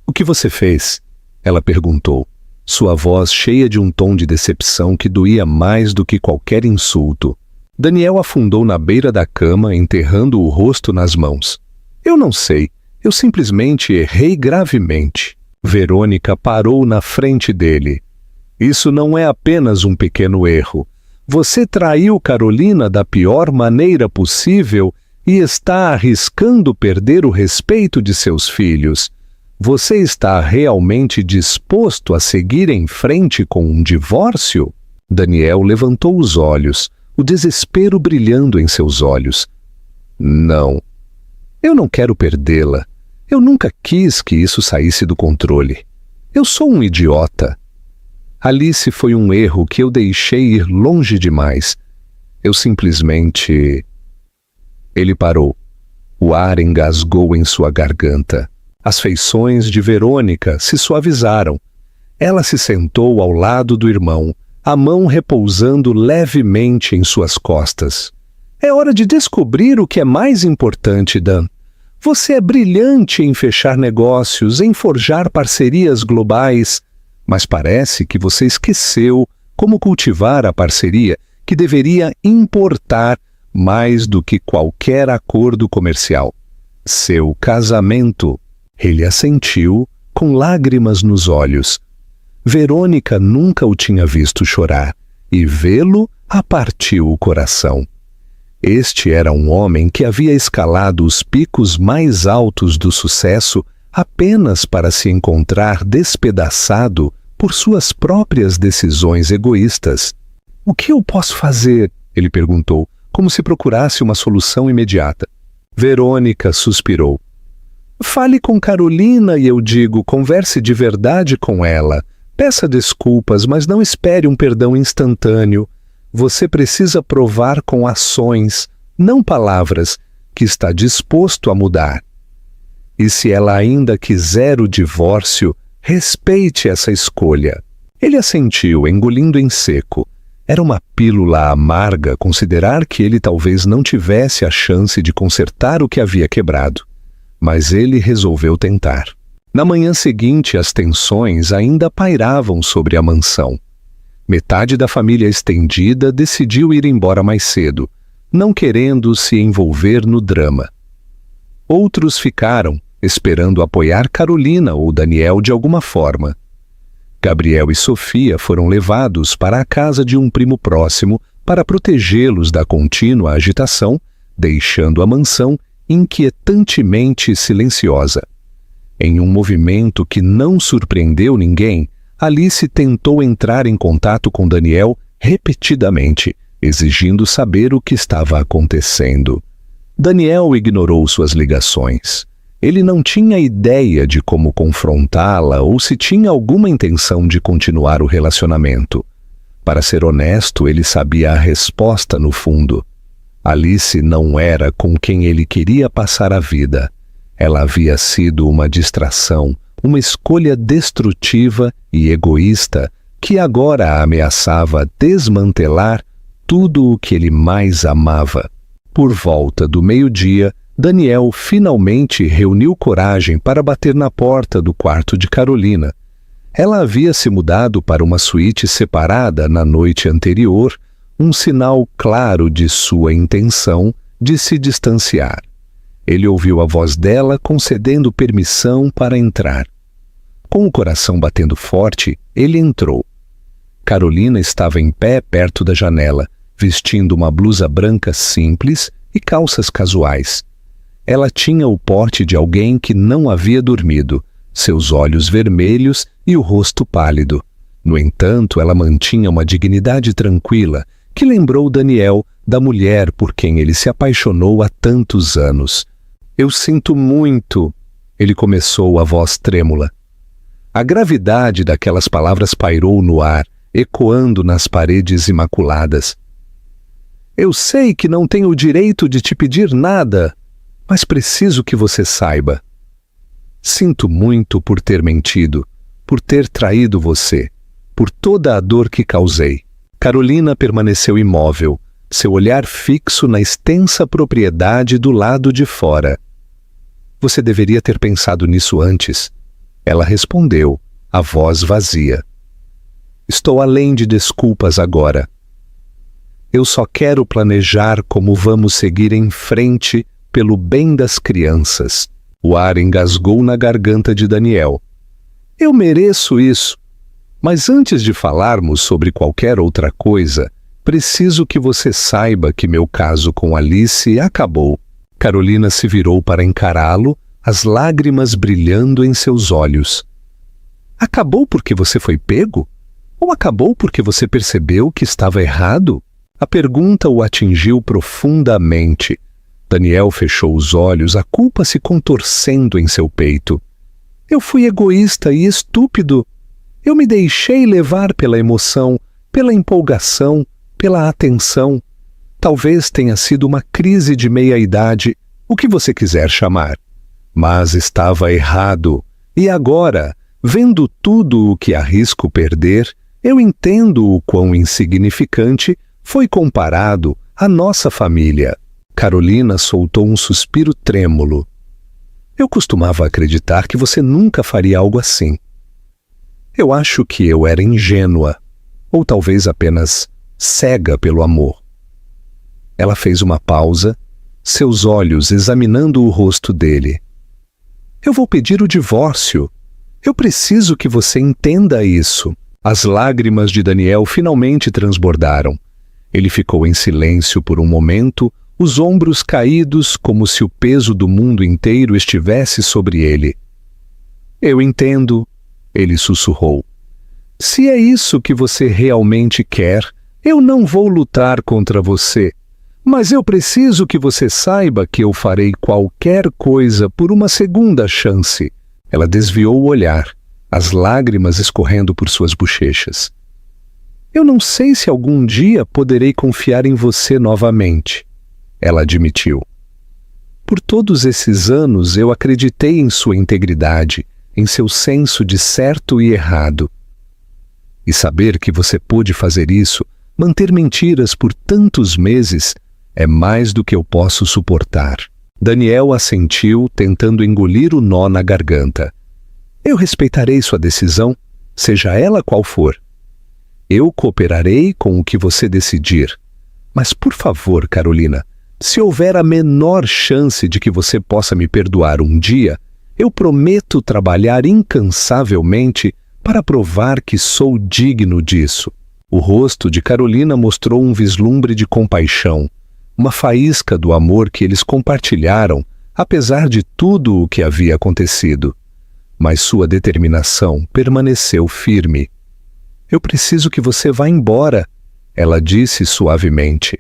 "O que você fez?" ela perguntou, sua voz cheia de um tom de decepção que doía mais do que qualquer insulto. Daniel afundou na beira da cama, enterrando o rosto nas mãos. "Eu não sei, eu simplesmente errei gravemente." Verônica parou na frente dele. "Isso não é apenas um pequeno erro. Você traiu Carolina da pior maneira possível e está arriscando perder o respeito de seus filhos. Você está realmente disposto a seguir em frente com um divórcio?" Daniel levantou os olhos, o desespero brilhando em seus olhos. "Não. Eu não quero perdê-la. Eu nunca quis que isso saísse do controle. Eu sou um idiota. Alice foi um erro que eu deixei ir longe demais. Eu simplesmente..." Ele parou. O ar engasgou em sua garganta. As feições de Verônica se suavizaram. Ela se sentou ao lado do irmão, a mão repousando levemente em suas costas. "É hora de descobrir o que é mais importante, Dan. Você é brilhante em fechar negócios, em forjar parcerias globais, mas parece que você esqueceu como cultivar a parceria que deveria importar mais do que qualquer acordo comercial. Seu casamento. Ele assentiu, com lágrimas nos olhos. Verônica nunca o tinha visto chorar, e vê-lo a partiu o coração. Este era um homem que havia escalado os picos mais altos do sucesso apenas para se encontrar despedaçado por suas próprias decisões egoístas. "O que eu posso fazer?" ele perguntou, como se procurasse uma solução imediata. Verônica suspirou. "Fale com Carolina e eu digo, converse de verdade com ela. Peça desculpas, mas não espere um perdão instantâneo. Você precisa provar com ações, não palavras, que está disposto a mudar. E se ela ainda quiser o divórcio, respeite essa escolha." Ele assentiu, engolindo em seco. Era uma pílula amarga considerar que ele talvez não tivesse a chance de consertar o que havia quebrado. Mas ele resolveu tentar. Na manhã seguinte, as tensões ainda pairavam sobre a mansão. Metade da família estendida decidiu ir embora mais cedo, não querendo se envolver no drama. Outros ficaram, esperando apoiar Carolina ou Daniel de alguma forma. Gabriel e Sofia foram levados para a casa de um primo próximo para protegê-los da contínua agitação, deixando a mansão inquietantemente silenciosa. Em um movimento que não surpreendeu ninguém, Alice tentou entrar em contato com Daniel repetidamente, exigindo saber o que estava acontecendo. Daniel ignorou suas ligações. Ele não tinha ideia de como confrontá-la ou se tinha alguma intenção de continuar o relacionamento. Para ser honesto, ele sabia a resposta no fundo. Alice não era com quem ele queria passar a vida. Ela havia sido uma distração, uma escolha destrutiva e egoísta que agora a ameaçava desmantelar tudo o que ele mais amava. Por volta do meio-dia, Daniel finalmente reuniu coragem para bater na porta do quarto de Carolina. Ela havia se mudado para uma suíte separada na noite anterior, um sinal claro de sua intenção de se distanciar. Ele ouviu a voz dela concedendo permissão para entrar. Com o coração batendo forte, ele entrou. Carolina estava em pé perto da janela, vestindo uma blusa branca simples e calças casuais. Ela tinha o porte de alguém que não havia dormido, seus olhos vermelhos e o rosto pálido. No entanto, ela mantinha uma dignidade tranquila que lembrou Daniel da mulher por quem ele se apaixonou há tantos anos. "Eu sinto muito", ele começou, a voz trêmula. A gravidade daquelas palavras pairou no ar, ecoando nas paredes imaculadas. "Eu sei que não tenho o direito de te pedir nada, mas preciso que você saiba. Sinto muito por ter mentido, por ter traído você, por toda a dor que causei." Carolina permaneceu imóvel, seu olhar fixo na extensa propriedade do lado de fora. "Você deveria ter pensado nisso antes." Ela respondeu, a voz vazia. "Estou além de desculpas agora. Eu só quero planejar como vamos seguir em frente pelo bem das crianças." O ar engasgou na garganta de Daniel. "Eu mereço isso. Mas antes de falarmos sobre qualquer outra coisa, preciso que você saiba que meu caso com Alice acabou." Carolina se virou para encará-lo, as lágrimas brilhando em seus olhos. "Acabou porque você foi pego? Ou acabou porque você percebeu que estava errado?" A pergunta o atingiu profundamente. Daniel fechou os olhos, a culpa se contorcendo em seu peito. "Eu fui egoísta e estúpido. Eu me deixei levar pela emoção, pela empolgação, pela atenção. Talvez tenha sido uma crise de meia-idade, o que você quiser chamar. Mas estava errado. E agora, vendo tudo o que arrisco perder, eu entendo o quão insignificante foi comparado à nossa família." Carolina soltou um suspiro trêmulo. "Eu costumava acreditar que você nunca faria algo assim." Eu acho que eu era ingênua, ou talvez apenas cega pelo amor. Ela fez uma pausa, seus olhos examinando o rosto dele. Eu vou pedir o divórcio. Eu preciso que você entenda isso. As lágrimas de Daniel finalmente transbordaram. Ele ficou em silêncio por um momento, os ombros caídos como se o peso do mundo inteiro estivesse sobre ele. Eu entendo, ele sussurrou. Se é isso que você realmente quer, eu não vou lutar contra você. Mas eu preciso que você saiba que eu farei qualquer coisa por uma segunda chance. Ela desviou o olhar, as lágrimas escorrendo por suas bochechas. Eu não sei se algum dia poderei confiar em você novamente, ela admitiu. Por todos esses anos eu acreditei em sua integridade, em seu senso de certo e errado. E saber que você pôde fazer isso, manter mentiras por tantos meses, é mais do que eu posso suportar. Daniel assentiu, tentando engolir o nó na garganta. Eu respeitarei sua decisão, seja ela qual for. Eu cooperarei com o que você decidir. Mas, por favor, Carolina, se houver a menor chance de que você possa me perdoar um dia, eu prometo trabalhar incansavelmente para provar que sou digno disso. O rosto de Carolina mostrou um vislumbre de compaixão, uma faísca do amor que eles compartilharam, apesar de tudo o que havia acontecido. Mas sua determinação permaneceu firme. Eu preciso que você vá embora, ela disse suavemente.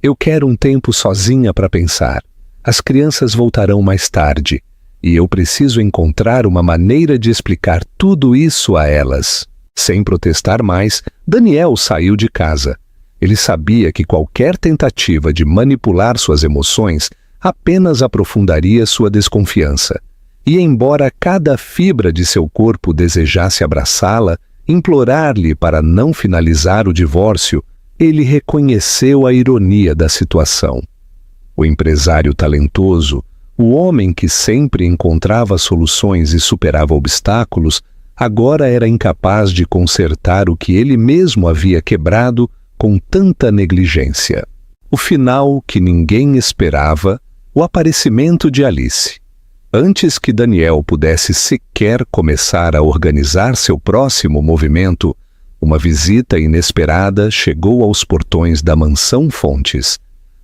Eu quero um tempo sozinha para pensar. As crianças voltarão mais tarde, e eu preciso encontrar uma maneira de explicar tudo isso a elas. Sem protestar mais, Daniel saiu de casa. Ele sabia que qualquer tentativa de manipular suas emoções apenas aprofundaria sua desconfiança. E embora cada fibra de seu corpo desejasse abraçá-la, implorar-lhe para não finalizar o divórcio, ele reconheceu a ironia da situação. O empresário talentoso, o homem que sempre encontrava soluções e superava obstáculos, agora era incapaz de consertar o que ele mesmo havia quebrado com tanta negligência. O final que ninguém esperava, o aparecimento de Alice. Antes que Daniel pudesse sequer começar a organizar seu próximo movimento, uma visita inesperada chegou aos portões da mansão Fontes.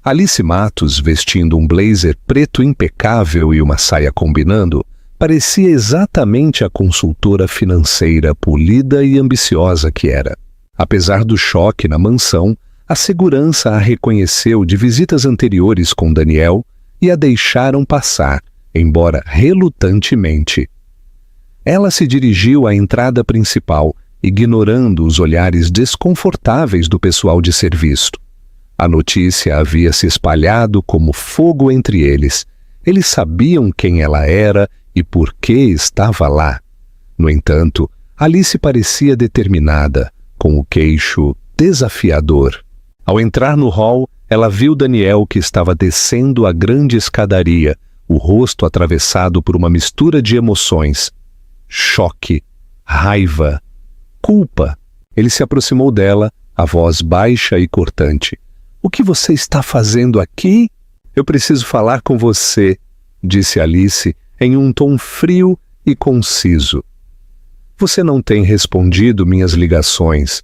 Alice Matos, vestindo um blazer preto impecável e uma saia combinando, parecia exatamente a consultora financeira polida e ambiciosa que era. Apesar do choque na mansão, a segurança a reconheceu de visitas anteriores com Daniel e a deixaram passar, embora relutantemente. Ela se dirigiu à entrada principal, ignorando os olhares desconfortáveis do pessoal de serviço. A notícia havia se espalhado como fogo entre eles. Eles sabiam quem ela era e por que estava lá. No entanto, Alice parecia determinada, com o queixo desafiador. Ao entrar no hall, ela viu Daniel que estava descendo a grande escadaria, o rosto atravessado por uma mistura de emoções. Choque, raiva, culpa. Ele se aproximou dela, a voz baixa e cortante. O que você está fazendo aqui? Eu preciso falar com você, disse Alice em um tom frio e conciso. Você não tem respondido minhas ligações.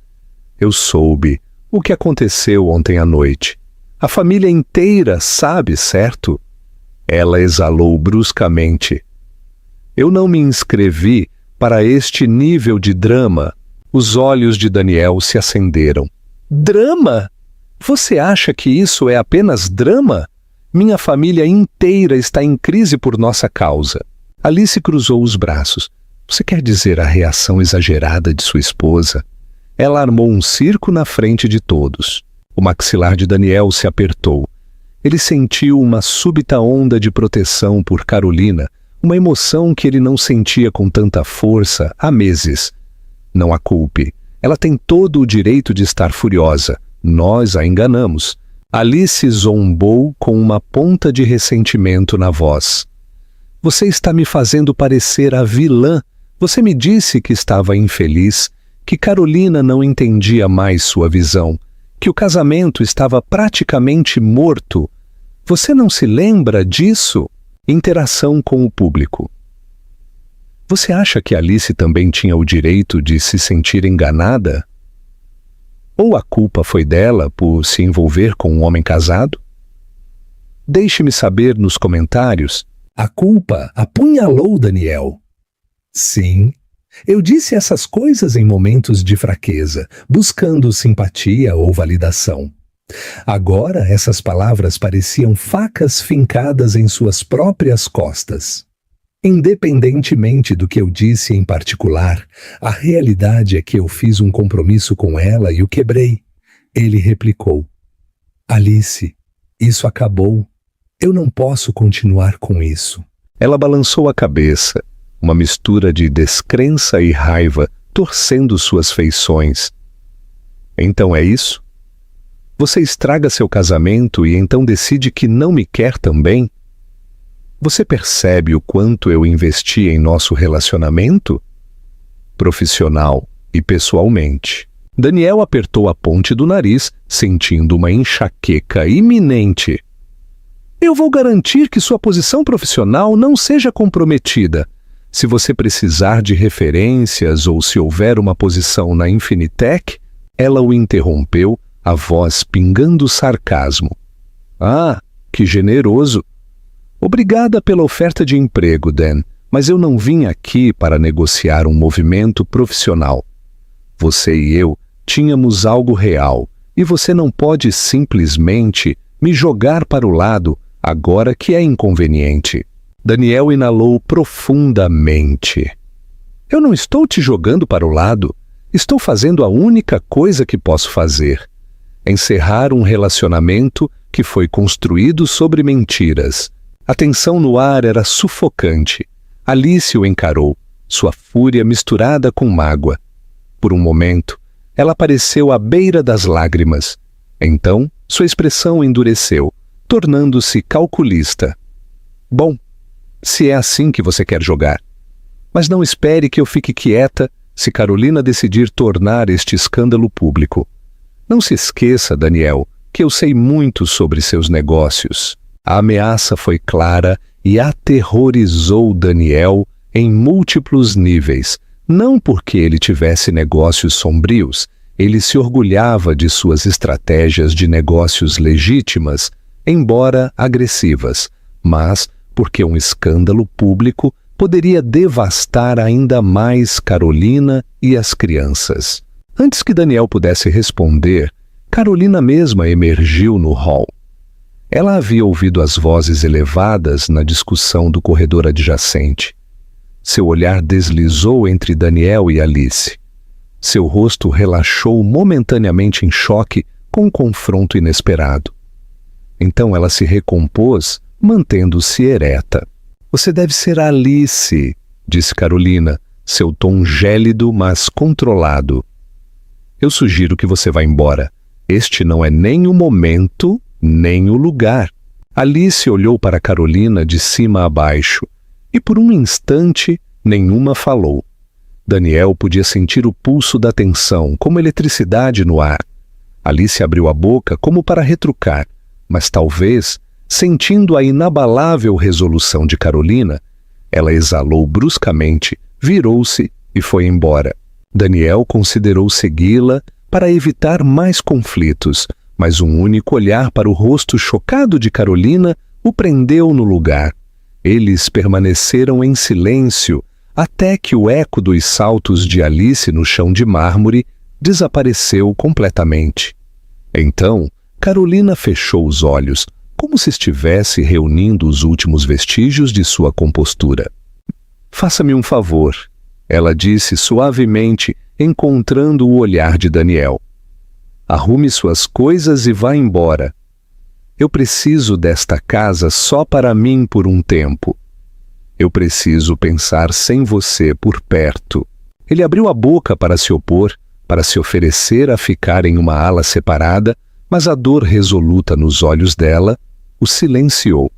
Eu soube o que aconteceu ontem à noite. A família inteira sabe, certo? Ela exalou bruscamente. Eu não me inscrevi para este nível de drama. Os olhos de Daniel se acenderam. Drama? Você acha que isso é apenas drama? Minha família inteira está em crise por nossa causa. Alice cruzou os braços. Você quer dizer a reação exagerada de sua esposa? Ela armou um circo na frente de todos. O maxilar de Daniel se apertou. Ele sentiu uma súbita onda de proteção por Carolina, uma emoção que ele não sentia com tanta força há meses. Não a culpe. Ela tem todo o direito de estar furiosa. Nós a enganamos. Alice zombou com uma ponta de ressentimento na voz. Você está me fazendo parecer a vilã. Você me disse que estava infeliz, que Carolina não entendia mais sua visão, que o casamento estava praticamente morto. Você não se lembra disso? Interação com o público. Você acha que Alice também tinha o direito de se sentir enganada? Ou a culpa foi dela por se envolver com um homem casado? Deixe-me saber nos comentários. A culpa apunhalou Daniel. Sim, eu disse essas coisas em momentos de fraqueza, buscando simpatia ou validação. Agora essas palavras pareciam facas fincadas em suas próprias costas. Independentemente do que eu disse em particular, a realidade é que eu fiz um compromisso com ela e o quebrei. Ele replicou. Alice, isso acabou. Eu não posso continuar com isso. Ela balançou a cabeça, uma mistura de descrença e raiva, torcendo suas feições. Então é isso? Você estraga seu casamento e então decide que não me quer também? Você percebe o quanto eu investi em nosso relacionamento? Profissional e pessoalmente. Daniel apertou a ponte do nariz, sentindo uma enxaqueca iminente. Eu vou garantir que sua posição profissional não seja comprometida. Se você precisar de referências ou se houver uma posição na Infinitec, ela o interrompeu, a voz pingando sarcasmo. Ah, que generoso! Obrigada pela oferta de emprego, Dan, mas eu não vim aqui para negociar um movimento profissional. Você e eu tínhamos algo real, e você não pode simplesmente me jogar para o lado agora que é inconveniente. Daniel inalou profundamente. Eu não estou te jogando para o lado. Estou fazendo a única coisa que posso fazer. Encerrar um relacionamento que foi construído sobre mentiras. A tensão no ar era sufocante. Alice o encarou, sua fúria misturada com mágoa. Por um momento, ela apareceu à beira das lágrimas. Então, sua expressão endureceu, tornando-se calculista. Bom, se é assim que você quer jogar. Mas não espere que eu fique quieta se Carolina decidir tornar este escândalo público. Não se esqueça, Daniel, que eu sei muito sobre seus negócios. A ameaça foi clara e aterrorizou Daniel em múltiplos níveis. Não porque ele tivesse negócios sombrios, ele se orgulhava de suas estratégias de negócios legítimas, embora agressivas, mas porque um escândalo público poderia devastar ainda mais Carolina e as crianças. Antes que Daniel pudesse responder, Carolina mesma emergiu no hall. Ela havia ouvido as vozes elevadas na discussão do corredor adjacente. Seu olhar deslizou entre Daniel e Alice. Seu rosto relaxou momentaneamente em choque com o confronto inesperado. Então ela se recompôs, mantendo-se ereta. Você deve ser Alice, disse Carolina, seu tom gélido, mas controlado. Eu sugiro que você vá embora. Este não é nem o momento, nem o lugar. Alice olhou para Carolina de cima a baixo, e por um instante nenhuma falou. Daniel podia sentir o pulso da tensão, como eletricidade no ar. Alice abriu a boca como para retrucar, mas talvez, sentindo a inabalável resolução de Carolina, ela exalou bruscamente, virou-se e foi embora. Daniel considerou segui-la para evitar mais conflitos, mas um único olhar para o rosto chocado de Carolina o prendeu no lugar. Eles permaneceram em silêncio até que o eco dos saltos de Alice no chão de mármore desapareceu completamente. Então, Carolina fechou os olhos, como se estivesse reunindo os últimos vestígios de sua compostura. Faça-me um favor, ela disse suavemente, encontrando o olhar de Daniel. Arrume suas coisas e vá embora. Eu preciso desta casa só para mim por um tempo. Eu preciso pensar sem você por perto. Ele abriu a boca para se opor, para se oferecer a ficar em uma ala separada, mas a dor resoluta nos olhos dela o silenciou.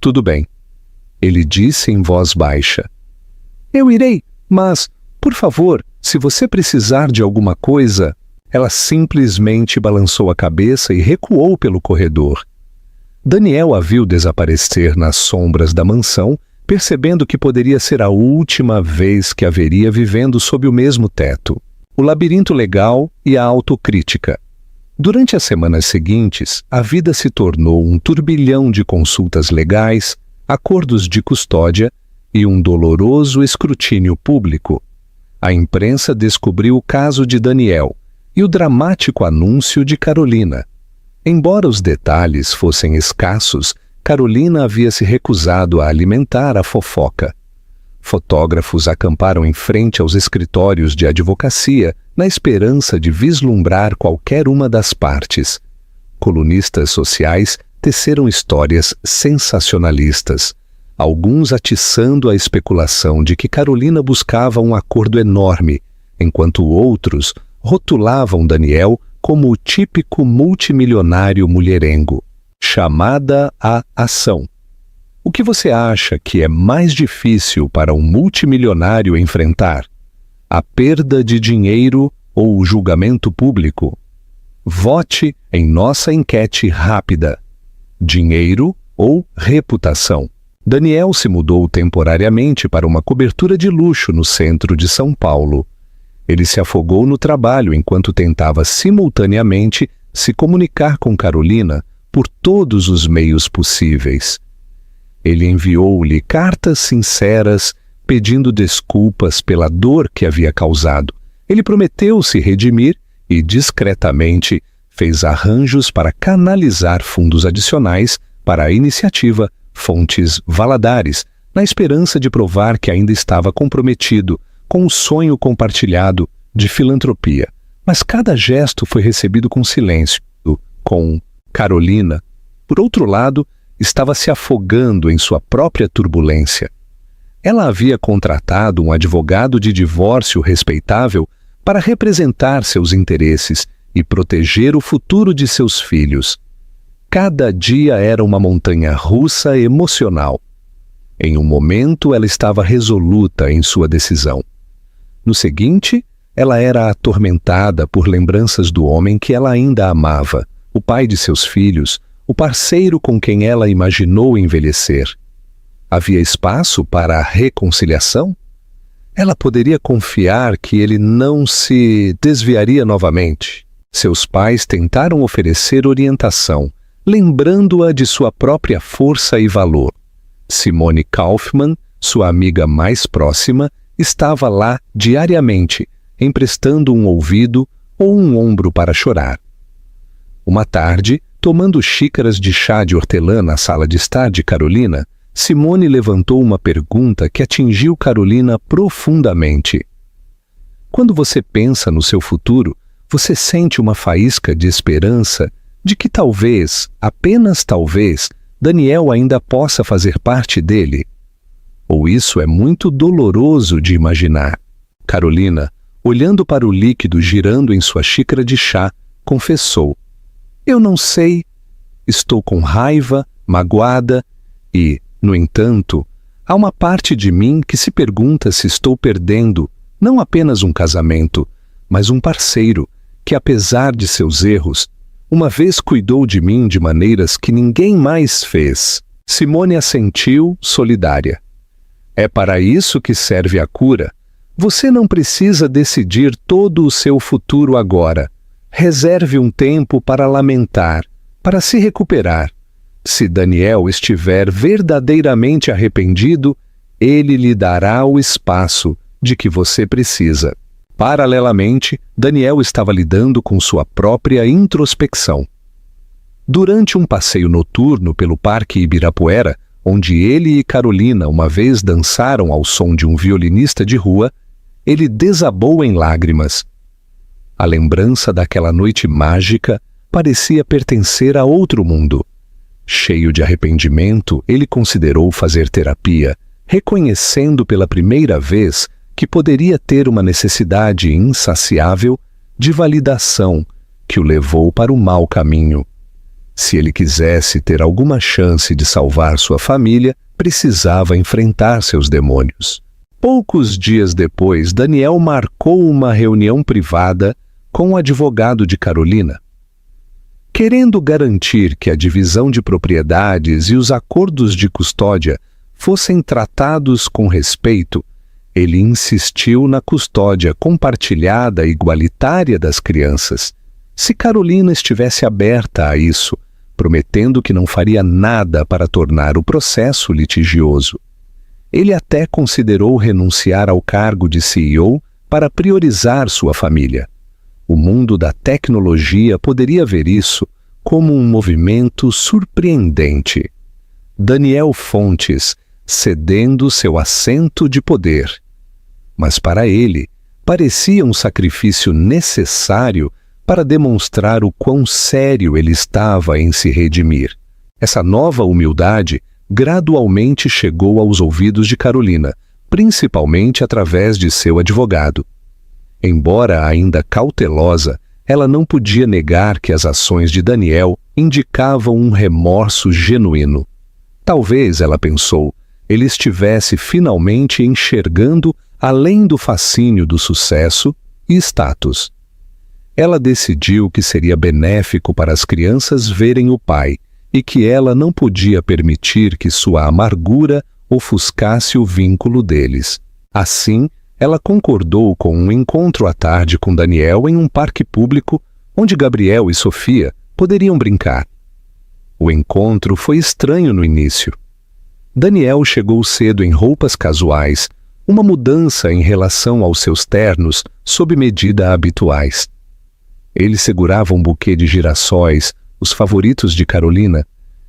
Tudo bem, ele disse em voz baixa. Eu irei, mas, por favor, se você precisar de alguma coisa... Ela simplesmente balançou a cabeça e recuou pelo corredor. Daniel a viu desaparecer nas sombras da mansão, percebendo que poderia ser a última vez que a veria vivendo sob o mesmo teto. O labirinto legal e a autocrítica. Durante as semanas seguintes, a vida se tornou um turbilhão de consultas legais, acordos de custódia e um doloroso escrutínio público. A imprensa descobriu o caso de Daniel e o dramático anúncio de Carolina. Embora os detalhes fossem escassos, Carolina havia se recusado a alimentar a fofoca. Fotógrafos acamparam em frente aos escritórios de advocacia na esperança de vislumbrar qualquer uma das partes. Colunistas sociais teceram histórias sensacionalistas, alguns atiçando a especulação de que Carolina buscava um acordo enorme, enquanto outros rotulavam Daniel como o típico multimilionário mulherengo. Chamada à ação. O que você acha que é mais difícil para um multimilionário enfrentar? A perda de dinheiro ou o julgamento público? Vote em nossa enquete rápida. Dinheiro ou reputação? Daniel se mudou temporariamente para uma cobertura de luxo no centro de São Paulo. Ele se afogou no trabalho enquanto tentava simultaneamente se comunicar com Carolina por todos os meios possíveis. Ele enviou-lhe cartas sinceras pedindo desculpas pela dor que havia causado. Ele prometeu se redimir e, discretamente, fez arranjos para canalizar fundos adicionais para a iniciativa Fontes Valadares, na esperança de provar que ainda estava comprometido com o sonho compartilhado de filantropia. Mas cada gesto foi recebido com silêncio. Com Carolina, por outro lado, estava se afogando em sua própria turbulência. Ela havia contratado um advogado de divórcio respeitável para representar seus interesses e proteger o futuro de seus filhos. Cada dia era uma montanha-russa emocional. Em um momento, ela estava resoluta em sua decisão. No seguinte, ela era atormentada por lembranças do homem que ela ainda amava, o pai de seus filhos, o parceiro com quem ela imaginou envelhecer. Havia espaço para a reconciliação? Ela poderia confiar que ele não se desviaria novamente. Seus pais tentaram oferecer orientação, lembrando-a de sua própria força e valor. Simone Kaufmann, sua amiga mais próxima, estava lá diariamente, emprestando um ouvido ou um ombro para chorar. Uma tarde, tomando xícaras de chá de hortelã na sala de estar de Carolina, Simone levantou uma pergunta que atingiu Carolina profundamente. Quando você pensa no seu futuro, você sente uma faísca de esperança de que talvez, apenas talvez, Daniel ainda possa fazer parte dele? Ou isso é muito doloroso de imaginar? Carolina, olhando para o líquido girando em sua xícara de chá, confessou: eu não sei, estou com raiva, magoada e, no entanto, há uma parte de mim que se pergunta se estou perdendo não apenas um casamento, mas um parceiro que, apesar de seus erros, uma vez cuidou de mim de maneiras que ninguém mais fez. Simone assentiu, solidária. É para isso que serve a cura. Você não precisa decidir todo o seu futuro agora. Reserve um tempo para lamentar, para se recuperar. Se Daniel estiver verdadeiramente arrependido, ele lhe dará o espaço de que você precisa. Paralelamente, Daniel estava lidando com sua própria introspecção. Durante um passeio noturno pelo Parque Ibirapuera, onde ele e Carolina uma vez dançaram ao som de um violinista de rua, ele desabou em lágrimas. A lembrança daquela noite mágica parecia pertencer a outro mundo. Cheio de arrependimento, ele considerou fazer terapia, reconhecendo pela primeira vez que poderia ter uma necessidade insaciável de validação que o levou para o mau caminho. Se ele quisesse ter alguma chance de salvar sua família, precisava enfrentar seus demônios. Poucos dias depois, Daniel marcou uma reunião privada com o advogado de Carolina. Querendo garantir que a divisão de propriedades e os acordos de custódia fossem tratados com respeito, ele insistiu na custódia compartilhada e igualitária das crianças. Se Carolina estivesse aberta a isso, prometendo que não faria nada para tornar o processo litigioso. Ele até considerou renunciar ao cargo de CEO para priorizar sua família. O mundo da tecnologia poderia ver isso como um movimento surpreendente. Daniel Fontes cedendo seu assento de poder. Mas para ele, parecia um sacrifício necessário para demonstrar o quão sério ele estava em se redimir. Essa nova humildade gradualmente chegou aos ouvidos de Carolina, principalmente através de seu advogado. Embora ainda cautelosa, ela não podia negar que as ações de Daniel indicavam um remorso genuíno. Talvez, ela pensou, ele estivesse finalmente enxergando além do fascínio do sucesso e status. Ela decidiu que seria benéfico para as crianças verem o pai e que ela não podia permitir que sua amargura ofuscasse o vínculo deles. Assim, ela concordou com um encontro à tarde com Daniel em um parque público onde Gabriel e Sofia poderiam brincar. O encontro foi estranho no início. Daniel chegou cedo em roupas casuais, uma mudança em relação aos seus ternos sob medida habituais. Ele segurava um buquê de girassóis, os favoritos de Carolina,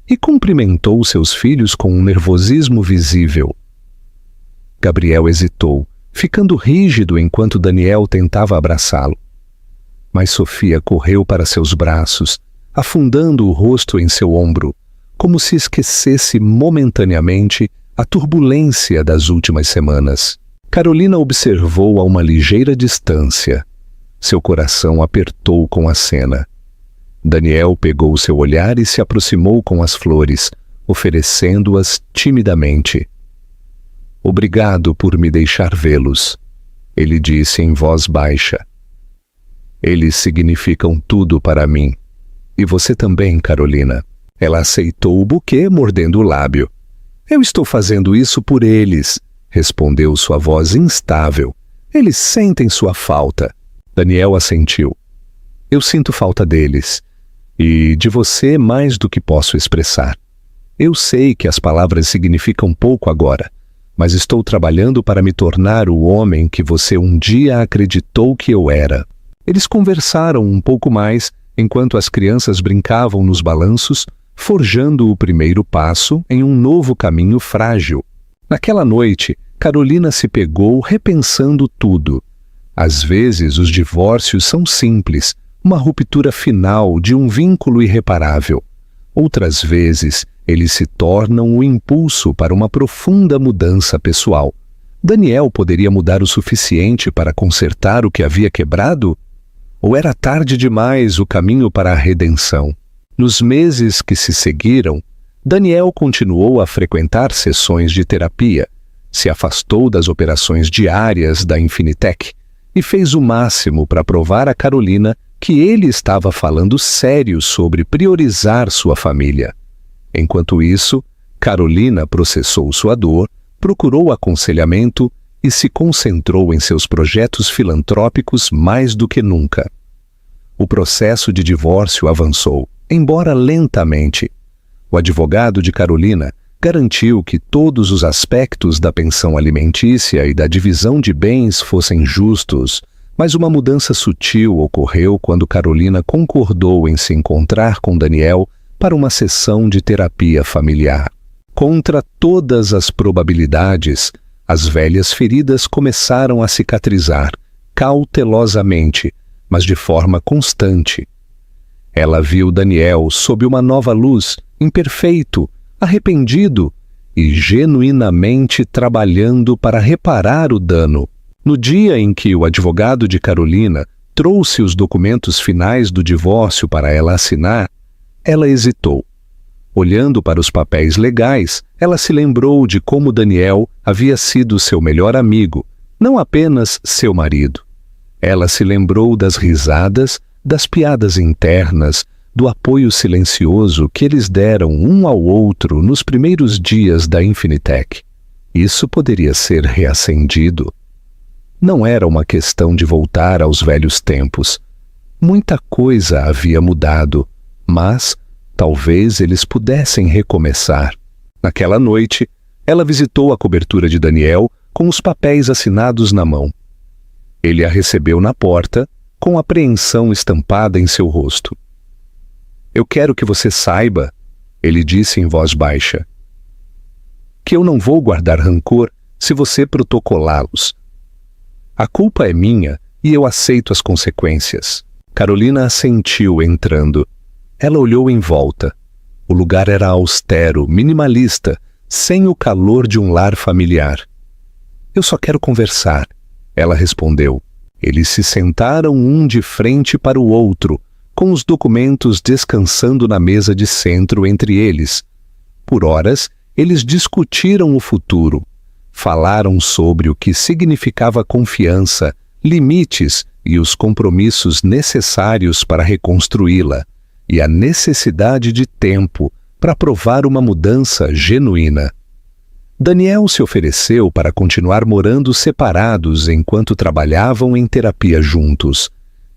e cumprimentou seus filhos com um nervosismo visível. Gabriel hesitou, ficando rígido enquanto Daniel tentava abraçá-lo. Mas Sofia correu para seus braços, afundando o rosto em seu ombro, como se esquecesse momentaneamente a turbulência das últimas semanas. Carolina observou a uma ligeira distância. Seu coração apertou com a cena. Daniel pegou seu olhar e se aproximou com as flores, oferecendo-as timidamente. "Obrigado por me deixar vê-los", ele disse em voz baixa. "Eles significam tudo para mim. E você também, Carolina." Ela aceitou o buquê, mordendo o lábio. "Eu estou fazendo isso por eles", respondeu sua voz instável. "Eles sentem sua falta." Daniel assentiu. "Eu sinto falta deles. E de você mais do que posso expressar. Eu sei que as palavras significam pouco agora, mas estou trabalhando para me tornar o homem que você um dia acreditou que eu era." Eles conversaram um pouco mais enquanto as crianças brincavam nos balanços, forjando o primeiro passo em um novo caminho frágil. Naquela noite, Carolina se pegou repensando tudo. Às vezes, os divórcios são simples, uma ruptura final de um vínculo irreparável. Outras vezes, eles se tornam o impulso para uma profunda mudança pessoal. Daniel poderia mudar o suficiente para consertar o que havia quebrado? Ou era tarde demais o caminho para a redenção? Nos meses que se seguiram, Daniel continuou a frequentar sessões de terapia, se afastou das operações diárias da Infinitec e fez o máximo para provar a Carolina que ele estava falando sério sobre priorizar sua família. Enquanto isso, Carolina processou sua dor, procurou aconselhamento e se concentrou em seus projetos filantrópicos mais do que nunca. O processo de divórcio avançou, embora lentamente. O advogado de Carolina garantiu que todos os aspectos da pensão alimentícia e da divisão de bens fossem justos, mas uma mudança sutil ocorreu quando Carolina concordou em se encontrar com Daniel para uma sessão de terapia familiar. Contra todas as probabilidades, as velhas feridas começaram a cicatrizar, cautelosamente, mas de forma constante. Ela viu Daniel sob uma nova luz, imperfeito, arrependido e genuinamente trabalhando para reparar o dano. No dia em que o advogado de Carolina trouxe os documentos finais do divórcio para ela assinar, ela hesitou. Olhando para os papéis legais, ela se lembrou de como Daniel havia sido seu melhor amigo, não apenas seu marido. Ela se lembrou das risadas, das piadas internas, do apoio silencioso que eles deram um ao outro nos primeiros dias da Infinitec. Isso poderia ser reacendido. Não era uma questão de voltar aos velhos tempos. Muita coisa havia mudado, mas talvez eles pudessem recomeçar. Naquela noite, ela visitou a cobertura de Daniel com os papéis assinados na mão. Ele a recebeu na porta, com apreensão estampada em seu rosto. "Eu quero que você saiba", ele disse em voz baixa, "que eu não vou guardar rancor se você protocolá-los. A culpa é minha e eu aceito as consequências." Carolina assentiu entrando. Ela olhou em volta. O lugar era austero, minimalista, sem o calor de um lar familiar. "Eu só quero conversar", ela respondeu. Eles se sentaram um de frente para o outro, com os documentos descansando na mesa de centro entre eles. Por horas, eles discutiram o futuro. Falaram sobre o que significava confiança, limites e os compromissos necessários para reconstruí-la, e a necessidade de tempo para provar uma mudança genuína. Daniel se ofereceu para continuar morando separados enquanto trabalhavam em terapia juntos.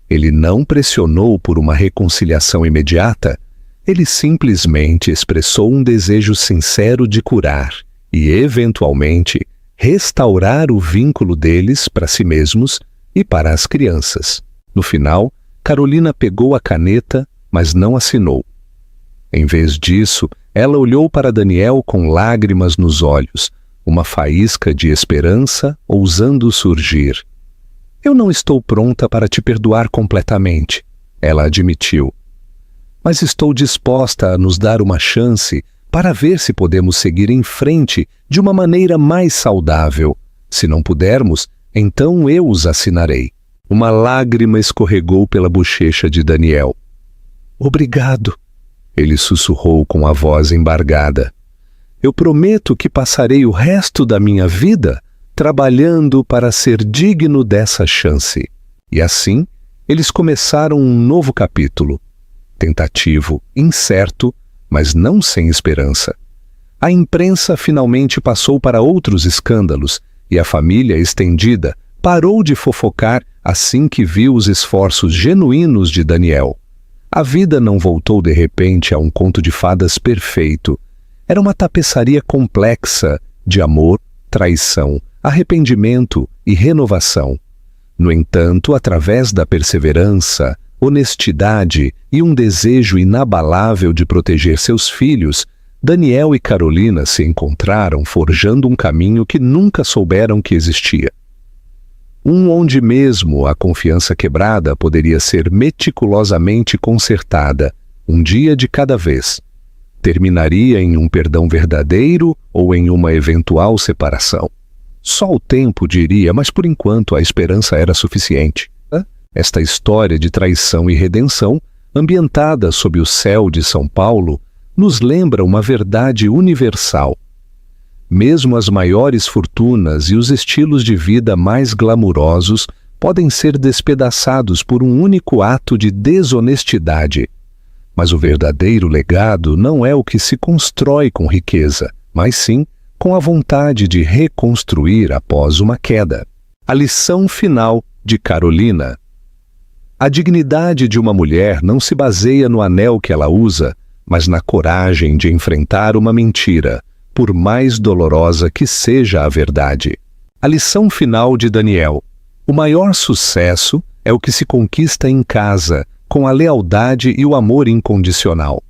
Ele não pressionou por uma reconciliação imediata. Ele simplesmente expressou um desejo sincero de curar e, eventualmente, restaurar o vínculo deles para si mesmos e para as crianças. No final, Carolina pegou a caneta, mas não assinou. Em vez disso, ela olhou para Daniel com lágrimas nos olhos, uma faísca de esperança ousando surgir. "Eu não estou pronta para te perdoar completamente", ela admitiu. "Mas estou disposta a nos dar uma chance para ver se podemos seguir em frente de uma maneira mais saudável. Se não pudermos, então eu os assinarei." Uma lágrima escorregou pela bochecha de Daniel. "Obrigado", ele sussurrou com a voz embargada. "Eu prometo que passarei o resto da minha vida trabalhando para ser digno dessa chance." E assim, eles começaram um novo capítulo. Tentativo, incerto, mas não sem esperança. A imprensa finalmente passou para outros escândalos e a família estendida parou de fofocar assim que viu os esforços genuínos de Daniel. A vida não voltou de repente a um conto de fadas perfeito. Era uma tapeçaria complexa de amor, traição, arrependimento e renovação. No entanto, através da perseverança, honestidade e um desejo inabalável de proteger seus filhos, Daniel e Carolina se encontraram forjando um caminho que nunca souberam que existia. Um onde mesmo a confiança quebrada poderia ser meticulosamente consertada, um dia de cada vez. Terminaria em um perdão verdadeiro ou em uma eventual separação. Só o tempo diria, mas por enquanto a esperança era suficiente. Esta história de traição e redenção, ambientada sob o céu de São Paulo, nos lembra uma verdade universal. Mesmo as maiores fortunas e os estilos de vida mais glamurosos podem ser despedaçados por um único ato de desonestidade. Mas o verdadeiro legado não é o que se constrói com riqueza, mas sim com a vontade de reconstruir após uma queda. A lição final de Carolina. A dignidade de uma mulher não se baseia no anel que ela usa, mas na coragem de enfrentar uma mentira, por mais dolorosa que seja a verdade. A lição final de Daniel. O maior sucesso é o que se conquista em casa, com a lealdade e o amor incondicional.